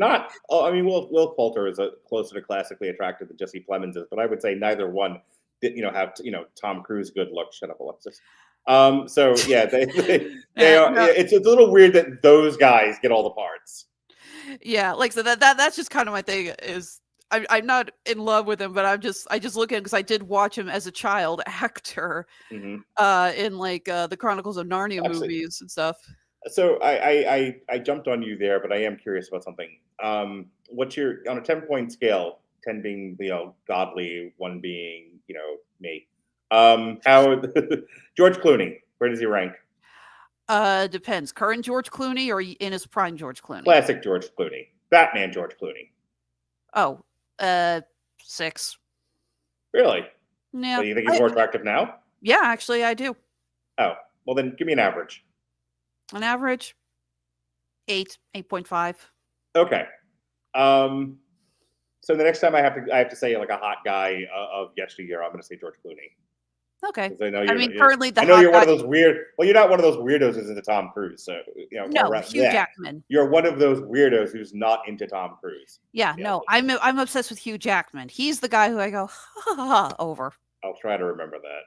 I mean, Will Poulter is closer to classically attractive than Jesse Plemons is, but I would say neither one did, have Tom Cruise good looks. Shut up, Alexis. So yeah, they are. No. It's a little weird that those guys get all the parts. Yeah, like so that's just kind of my thing. Is I'm not in love with him, but I just look at him because I did watch him as a child actor, in like the Chronicles of Narnia movies and stuff. So I jumped on you there, but I am curious about something. What's your on a 10-point scale? 10 being godly, 1 being me. How George Clooney? Where does he rank? Depends. Current George Clooney or in his prime George Clooney? Classic George Clooney. Batman George Clooney. Oh, 6. Really? Yeah. So you think he's more attractive now? Yeah, actually, I do. Oh, well then give me an average. An average 8.5. Okay. So the next time I have to say like a hot guy of yesteryear, I'm going to say George Clooney. Okay. I mean, currently I know you're one of those weird. Well, you're not one of those weirdos who's into Tom Cruise. So no, Hugh Jackman. You're one of those weirdos who's not into Tom Cruise. Yeah, no, I'm obsessed with Hugh Jackman. He's the guy who I go over. I'll try to remember that.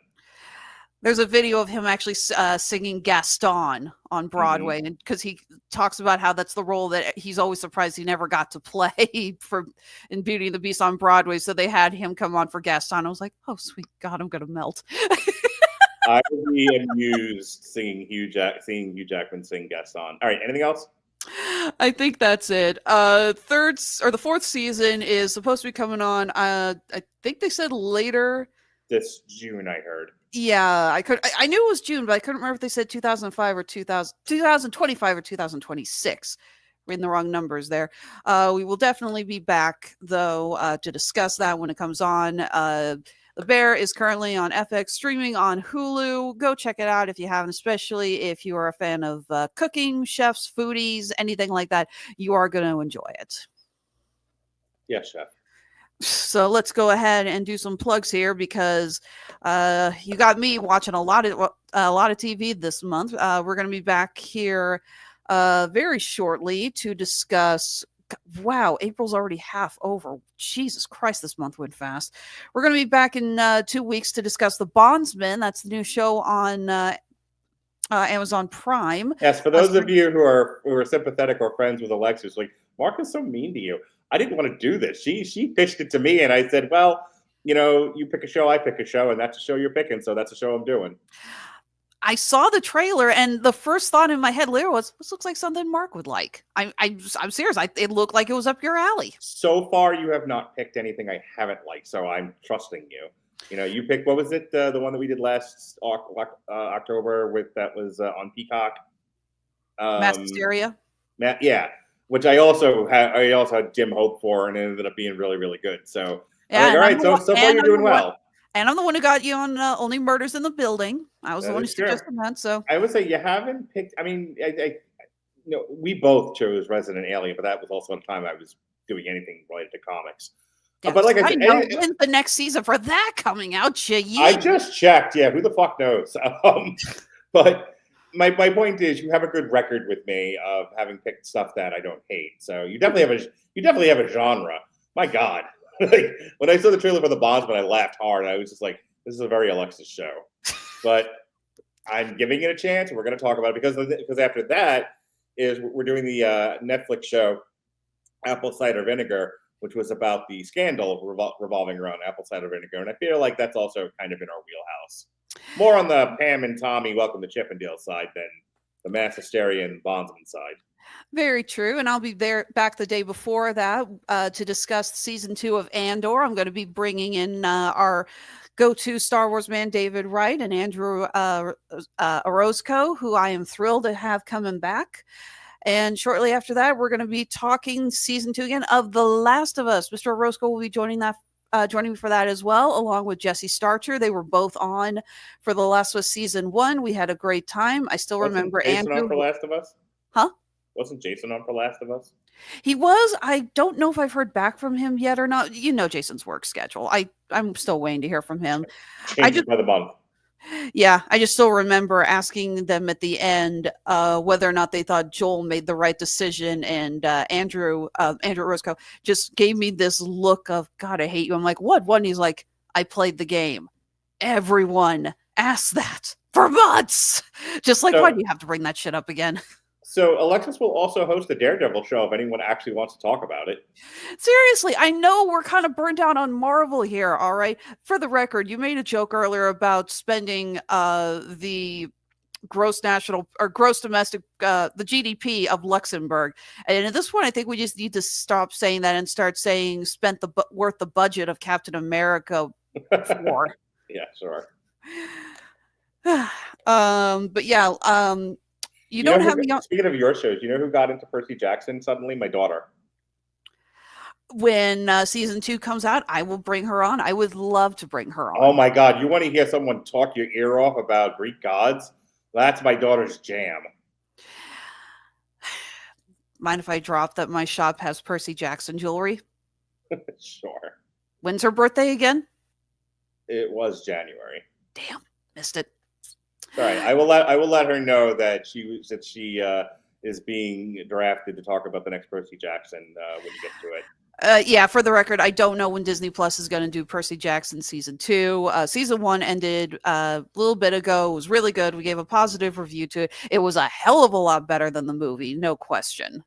There's a video of him actually singing Gaston on Broadway, and because he talks about how that's the role that he's always surprised he never got to play in Beauty and the Beast on Broadway. So they had him come on for Gaston. I was like, oh sweet God, I'm gonna melt. I would be amused seeing Hugh Jackman sing Gaston. All right, anything else? I think that's it. The fourth season is supposed to be coming on. I think they said later this June. I heard. Yeah, I knew it was June, but I couldn't remember if they said 2005 or 2025 or 2026. We're in the wrong numbers there. We will definitely be back, though, to discuss that when it comes on. The Bear is currently on FX, streaming on Hulu. Go check it out if you haven't, especially if you are a fan of cooking, chefs, foodies, anything like that. You are going to enjoy it. Yes, chef. So let's go ahead and do some plugs here because you got me watching a lot of TV this month. We're going to be back here very shortly to discuss. Wow, April's already half over. Jesus Christ, this month went fast. We're going to be back in 2 weeks to discuss The Bondsman. That's the new show on Amazon Prime. Yes, for those of you who are sympathetic or friends with Alexis, like Mark is so mean to you. I didn't want to do this. She pitched it to me, and I said, well, you pick a show, I pick a show, and that's a show you're picking, so that's a show I'm doing. I saw the trailer, and the first thought in my head later was, this looks like something Mark would like. I'm serious. It looked like it was up your alley. So far, you have not picked anything I haven't liked, so I'm trusting you. You picked, what was it? The one that we did last October that was on Peacock. Mass Hysteria? Yeah. Which I also had dim hope for, and it ended up being really, really good. So, all right, so far you're doing well. And I'm the one who got you on Only Murders in the Building. I was the one who suggested that. So I would say you haven't picked. I mean, we both chose Resident Alien, but that was also a time I was doing anything related to comics. But like I said, know, when's the next season for that coming out? I just checked. Yeah, who the fuck knows? But my point is, you have a good record with me of having picked stuff that I don't hate. So you definitely have a genre. My God, like when I saw the trailer for The Bondsman, I laughed hard. I was just like, this is a very Alexis show. But I'm giving it a chance. We're going to talk about it because after that is we're doing the Netflix show Apple Cider Vinegar, which was about the scandal revolving around apple cider vinegar. And I feel like that's also kind of in our wheelhouse. More on the Pam and Tommy welcome to Chippendale side than the mass hysteria and bondsman side. Very true. And I'll be there back the day before that to discuss season 2 of Andor. I'm going to be bringing in our go-to Star Wars man, David Wright, and Andrew Orozco, who I am thrilled to have coming back. And shortly after that, we're going to be talking season 2 again of The Last of Us. Mr. Orozco will be joining me for that as well, along with Jesse Starcher. They were both on for The Last of Us season 1. We had a great time. I still remember Jason Andrew. On for Last of Us? Huh? Wasn't Jason on for Last of Us? He was. I don't know if I've heard back from him yet or not. You know Jason's work schedule. I'm still waiting to hear from him. Changes by the month. Yeah, I just still remember asking them at the end whether or not they thought Joel made the right decision, and Andrew Orozco just gave me this look of, God, I hate you. I'm like, what? And he's like, I played the game. Everyone asked that for months. Just like, why do you have to bring that shit up again? So Alexis will also host a Daredevil show if anyone actually wants to talk about it. Seriously, I know we're kind of burnt out on Marvel here, all right? For the record, you made a joke earlier about spending the gross domestic, the GDP of Luxembourg. And at this point, I think we just need to stop saying that and start saying spent worth the budget of Captain America 4. Yeah, sure. But yeah, you don't have me on. Speaking of your shows, you know who got into Percy Jackson suddenly? My daughter. When season 2 comes out, I will bring her on. I would love to bring her on. Oh my God. You want to hear someone talk your ear off about Greek gods? That's my daughter's jam. Mind if I drop that my shop has Percy Jackson jewelry? Sure. When's her birthday again? It was January. Damn, missed it. All right, I will let her know that she is being drafted to talk about the next Percy Jackson when you get to it. Yeah, for the record, I don't know when Disney Plus is going to do Percy Jackson season 2. Season 1 ended a little bit ago. It was really good. We gave a positive review to it. It was a hell of a lot better than the movie, no question.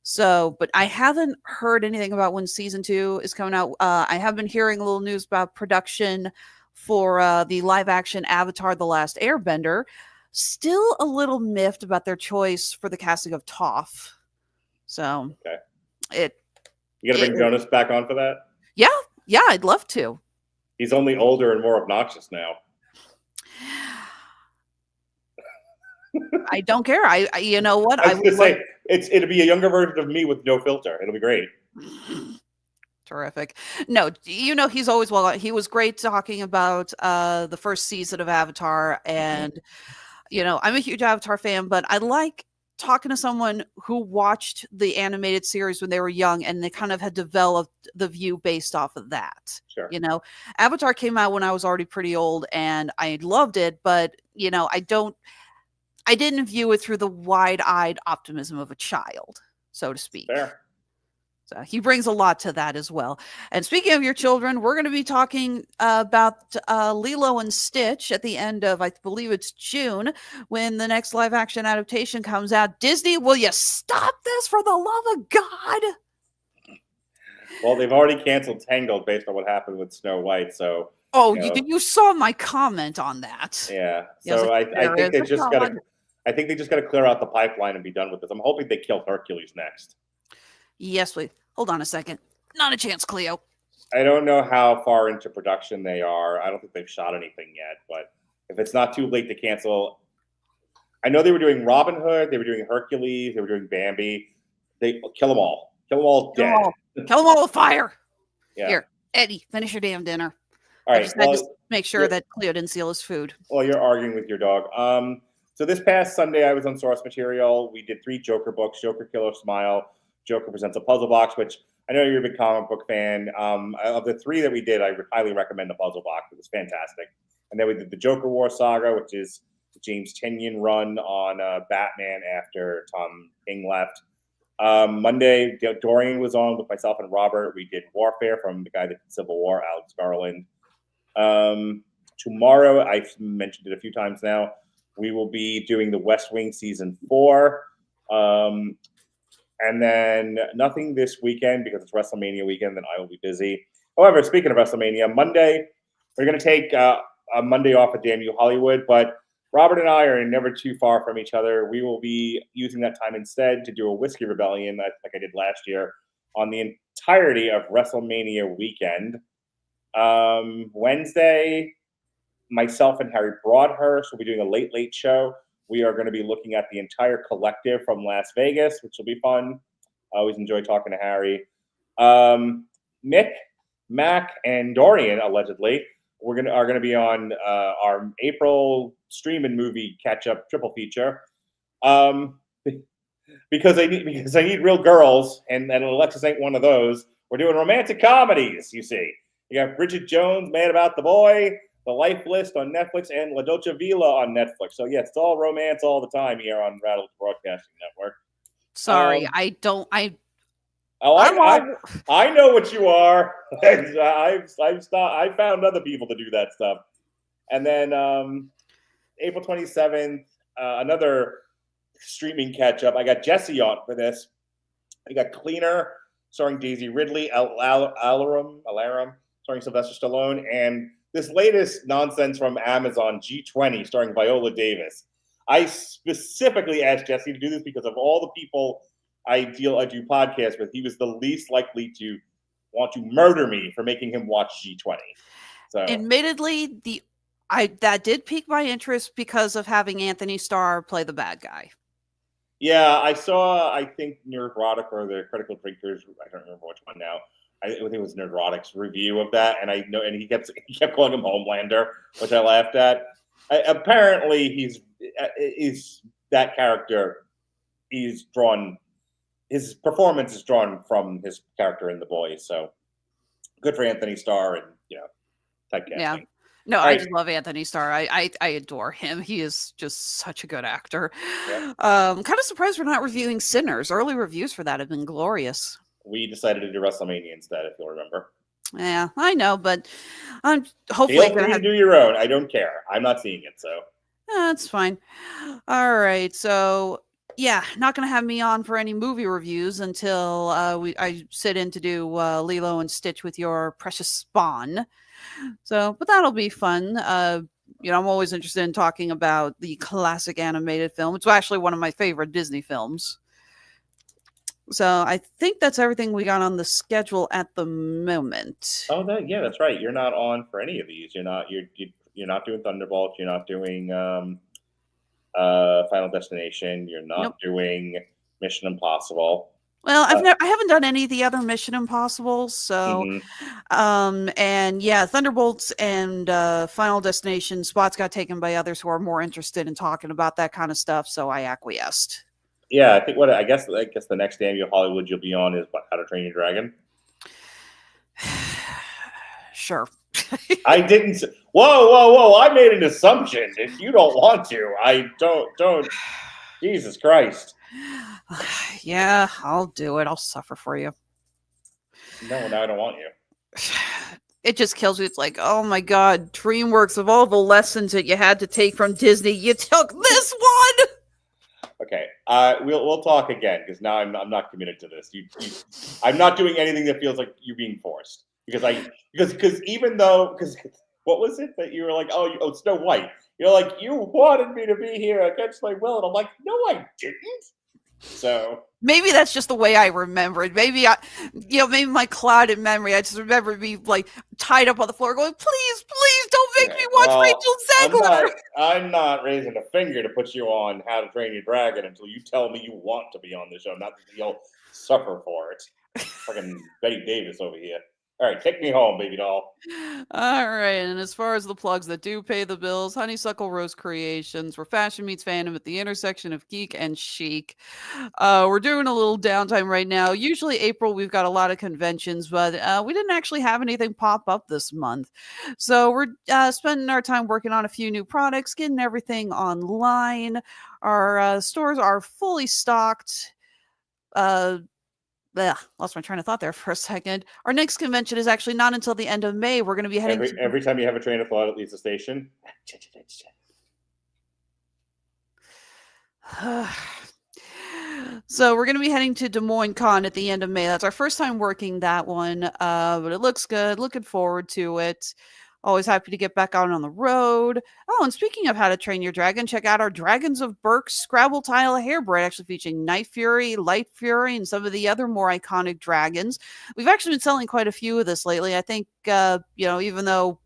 So, but I haven't heard anything about when season 2 is coming out. I have been hearing a little news about production for the live-action Avatar: The Last Airbender. Still a little miffed about their choice for the casting of Toph. So, okay. You got to bring Jonas back on for that? Yeah, I'd love to. He's only older and more obnoxious now. I don't care. I you know what? I was going to say, it'll be a younger version of me with no filter. It'll be great. Terrific. No, you know, he's always he was great talking about the first season of Avatar, and you know, I'm a huge Avatar fan, but I like talking to someone who watched the animated series when they were young and they kind of had developed the view based off of that. Sure. You know, Avatar came out when I was already pretty old and I loved it, but you know, I didn't view it through the wide-eyed optimism of a child, so to speak. Fair. So he brings a lot to that as well. And speaking of your children, we're going to be talking about Lilo and Stitch at the end of, I believe it's June, when the next live action adaptation comes out. Disney, will you stop this for the love of God? Well, they've already canceled Tangled based on what happened with Snow White. So, oh, you saw my comment on that. Yeah. So I think they just got to. I think they just got to clear out the pipeline and be done with this. I'm hoping they kill Hercules next. Yes, please. Hold on a second. Not a chance, Cleo. I don't know how far into production they are. I don't think they've shot anything yet, but if it's not too late to cancel, I know they were doing Robin Hood, they were doing Hercules, they were doing Bambi. They kill them all. Kill them all dead. Kill them all with fire. Yeah. Here, Eddie, finish your damn dinner. All right. I just make sure that Cleo didn't steal his food. Well, you're arguing with your dog. So this past Sunday, I was on Source Material. We did 3 Joker books: Joker Killer Smile, Joker Presents a Puzzle Box, which I know you're a big comic book fan. Of the 3 that we did, I highly recommend the Puzzle Box. It was fantastic. And then we did the Joker War Saga, which is the James Tynion run on Batman after Tom King left. Monday, Dorian was on with myself and Robert. We did Warfare from the guy that did Civil War, Alex Garland. Tomorrow, I've mentioned it a few times now, we will be doing the West Wing season 4. And then nothing this weekend because it's WrestleMania weekend, then I will be busy. However, speaking of WrestleMania, Monday, we're going to take a Monday off at Damn You Hollywood, but Robert and I are never too far from each other. We will be using that time instead to do a Whiskey Rebellion, like I did last year, on the entirety of WrestleMania weekend. Wednesday, myself and Harry Broadhurst will be doing a late show. We are going to be looking at the entire collective from Las Vegas, which will be fun. I always enjoy talking to Harry. Mick, Mac, and Dorian, allegedly, are going to be on our April stream and movie catch-up triple feature. Because I need real girls, and Alexis ain't one of those. We're doing romantic comedies, you see. You got Bridget Jones, Mad About the Boy, The Life List on Netflix, and La Dolce Villa on Netflix. So, yes, it's all romance all the time here on Radulich Broadcasting Network. Sorry, I know what you are. I've found other people to do that stuff. And then April 27th, another streaming catch-up. I got Jesse on for this. I got Cleaner, starring Daisy Ridley, Alarum, starring Sylvester Stallone, and this latest nonsense from Amazon, G20, starring Viola Davis. I specifically asked Jesse to do this because of all the people I do podcasts with, he was the least likely to want to murder me for making him watch G20. So, admittedly, that did pique my interest because of having Anthony Starr play the bad guy. Yeah, I saw, I think, Neurotic or the Critical Drinkers, I don't remember which one now. I think it was Neurotic's review of that, and I know, and he kept calling him Homelander, which I laughed at. Apparently, he's that character. He's drawn, his performance is drawn from his character in The Boys. So good for Anthony Starr, and typecasting. Yeah. No, I just love Anthony Starr. I adore him. He is just such a good actor. Yeah. Kind of surprised we're not reviewing Sinners. Early reviews for that have been glorious. We decided to do WrestleMania instead, if you'll remember. Yeah, I know, but I'm hopefully feel free to do your own. I don't care. I'm not seeing it, so that's fine. All right, so yeah, not going to have me on for any movie reviews until I sit in to do Lilo and Stitch with your precious Spawn. So, but that'll be fun. I'm always interested in talking about the classic animated film. It's actually one of my favorite Disney films. So I think that's everything we got on the schedule at the moment. Oh, that's right. You're not on for any of these. You're not doing Thunderbolt. You're not doing Final Destination. You're not doing Mission Impossible. Well, I haven't done any of the other Mission Impossibles. So, and yeah, Thunderbolts and Final Destination spots got taken by others who are more interested in talking about that kind of stuff. So I acquiesced. Yeah, I think I guess the next Damn You Hollywood you'll be on is How to Train Your Dragon. Sure. I didn't. Whoa! I made an assumption. If you don't want to, I don't. Jesus Christ. Yeah, I'll do it. I'll suffer for you. No, I don't want you. It just kills me. It's like, oh my God, DreamWorks, of all the lessons that you had to take from Disney, you took this one. Okay, we'll talk again because now I'm not committed to this. I'm not doing anything that feels like you're being forced because what was it that you were like? Oh, Snow White. You're like, you wanted me to be here against my will, and I'm like, no, I didn't. So maybe that's just the way I remember it. Maybe maybe my clouded memory. I just remember me like tied up on the floor, going, "Please, don't make me watch Rachel Zegler." I'm not raising a finger to put you on How to Train Your Dragon until you tell me you want to be on the show. Not that you'll suffer for it. Fucking Betty Davis over here. All right, take me home, baby doll. All right, and as far as the plugs that do pay the bills, Honeysuckle Rose Creations, where fashion meets fandom at the intersection of geek and chic. We're doing a little downtime right now. Usually April, we've got a lot of conventions, but we didn't actually have anything pop up this month. So we're spending our time working on a few new products, getting everything online. Our stores are fully stocked. Lost my train of thought there for a second. Our next convention is actually not until the end of May. We're going to be heading every time you have a train of thought, it leaves the station. So we're going to be heading to Des Moines Con at the end of May. That's our first time working that one, but it looks good. Looking forward to it. Always happy to get back out on the road. Oh, and speaking of how to train your dragon, check out our Dragons of Burke Scrabble Tile Hairbread, actually featuring Night Fury, Light Fury, and some of the other more iconic dragons. We've actually been selling quite a few of this lately. I think, even though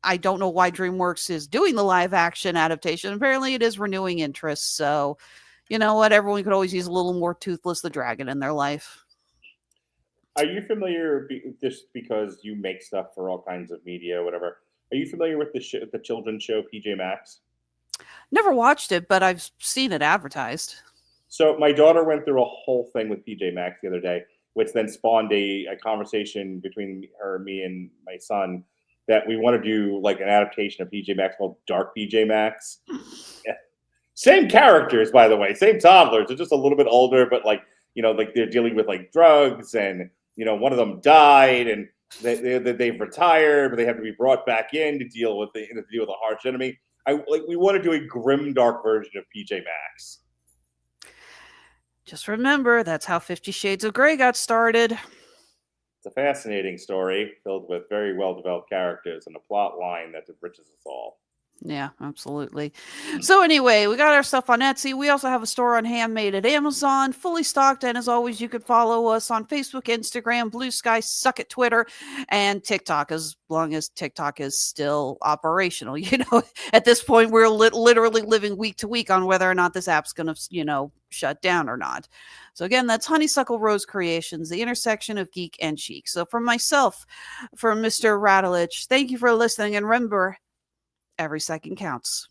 I don't know why DreamWorks is doing the live action adaptation, apparently it is renewing interest. So, you know what? Everyone could always use a little more Toothless the Dragon in their life. Are you familiar, just because you make stuff for all kinds of media, whatever, are you familiar with the children's show PJ Masks? Never watched it, but I've seen it advertised. So my daughter went through a whole thing with PJ Masks the other day, which then spawned a conversation between her, me, and my son that we want to do like an adaptation of PJ Masks called Dark PJ Masks. Yeah. Same characters, by the way, same toddlers. They're just a little bit older, but like they're dealing with like drugs, and one of them died, and they've retired, but they have to be brought back in to deal with a harsh enemy. We want to do a grim, dark version of PJ Masks. Just remember, that's how 50 Shades of Grey got started. It's a fascinating story filled with very well-developed characters and a plot line that enriches us all. Yeah, absolutely. So anyway, we got our stuff on Etsy. We also have a store on Handmade at Amazon, fully stocked. And as always, you could follow us on Facebook, Instagram, Blue Sky, Suck at Twitter, and TikTok, as long as TikTok is still operational. At this point, we're literally living week to week on whether or not this app's going to, shut down or not. So again, that's Honeysuckle Rose Creations, the intersection of geek and chic. So from myself, from Mr. Radulich, thank you for listening. And remember, every second counts.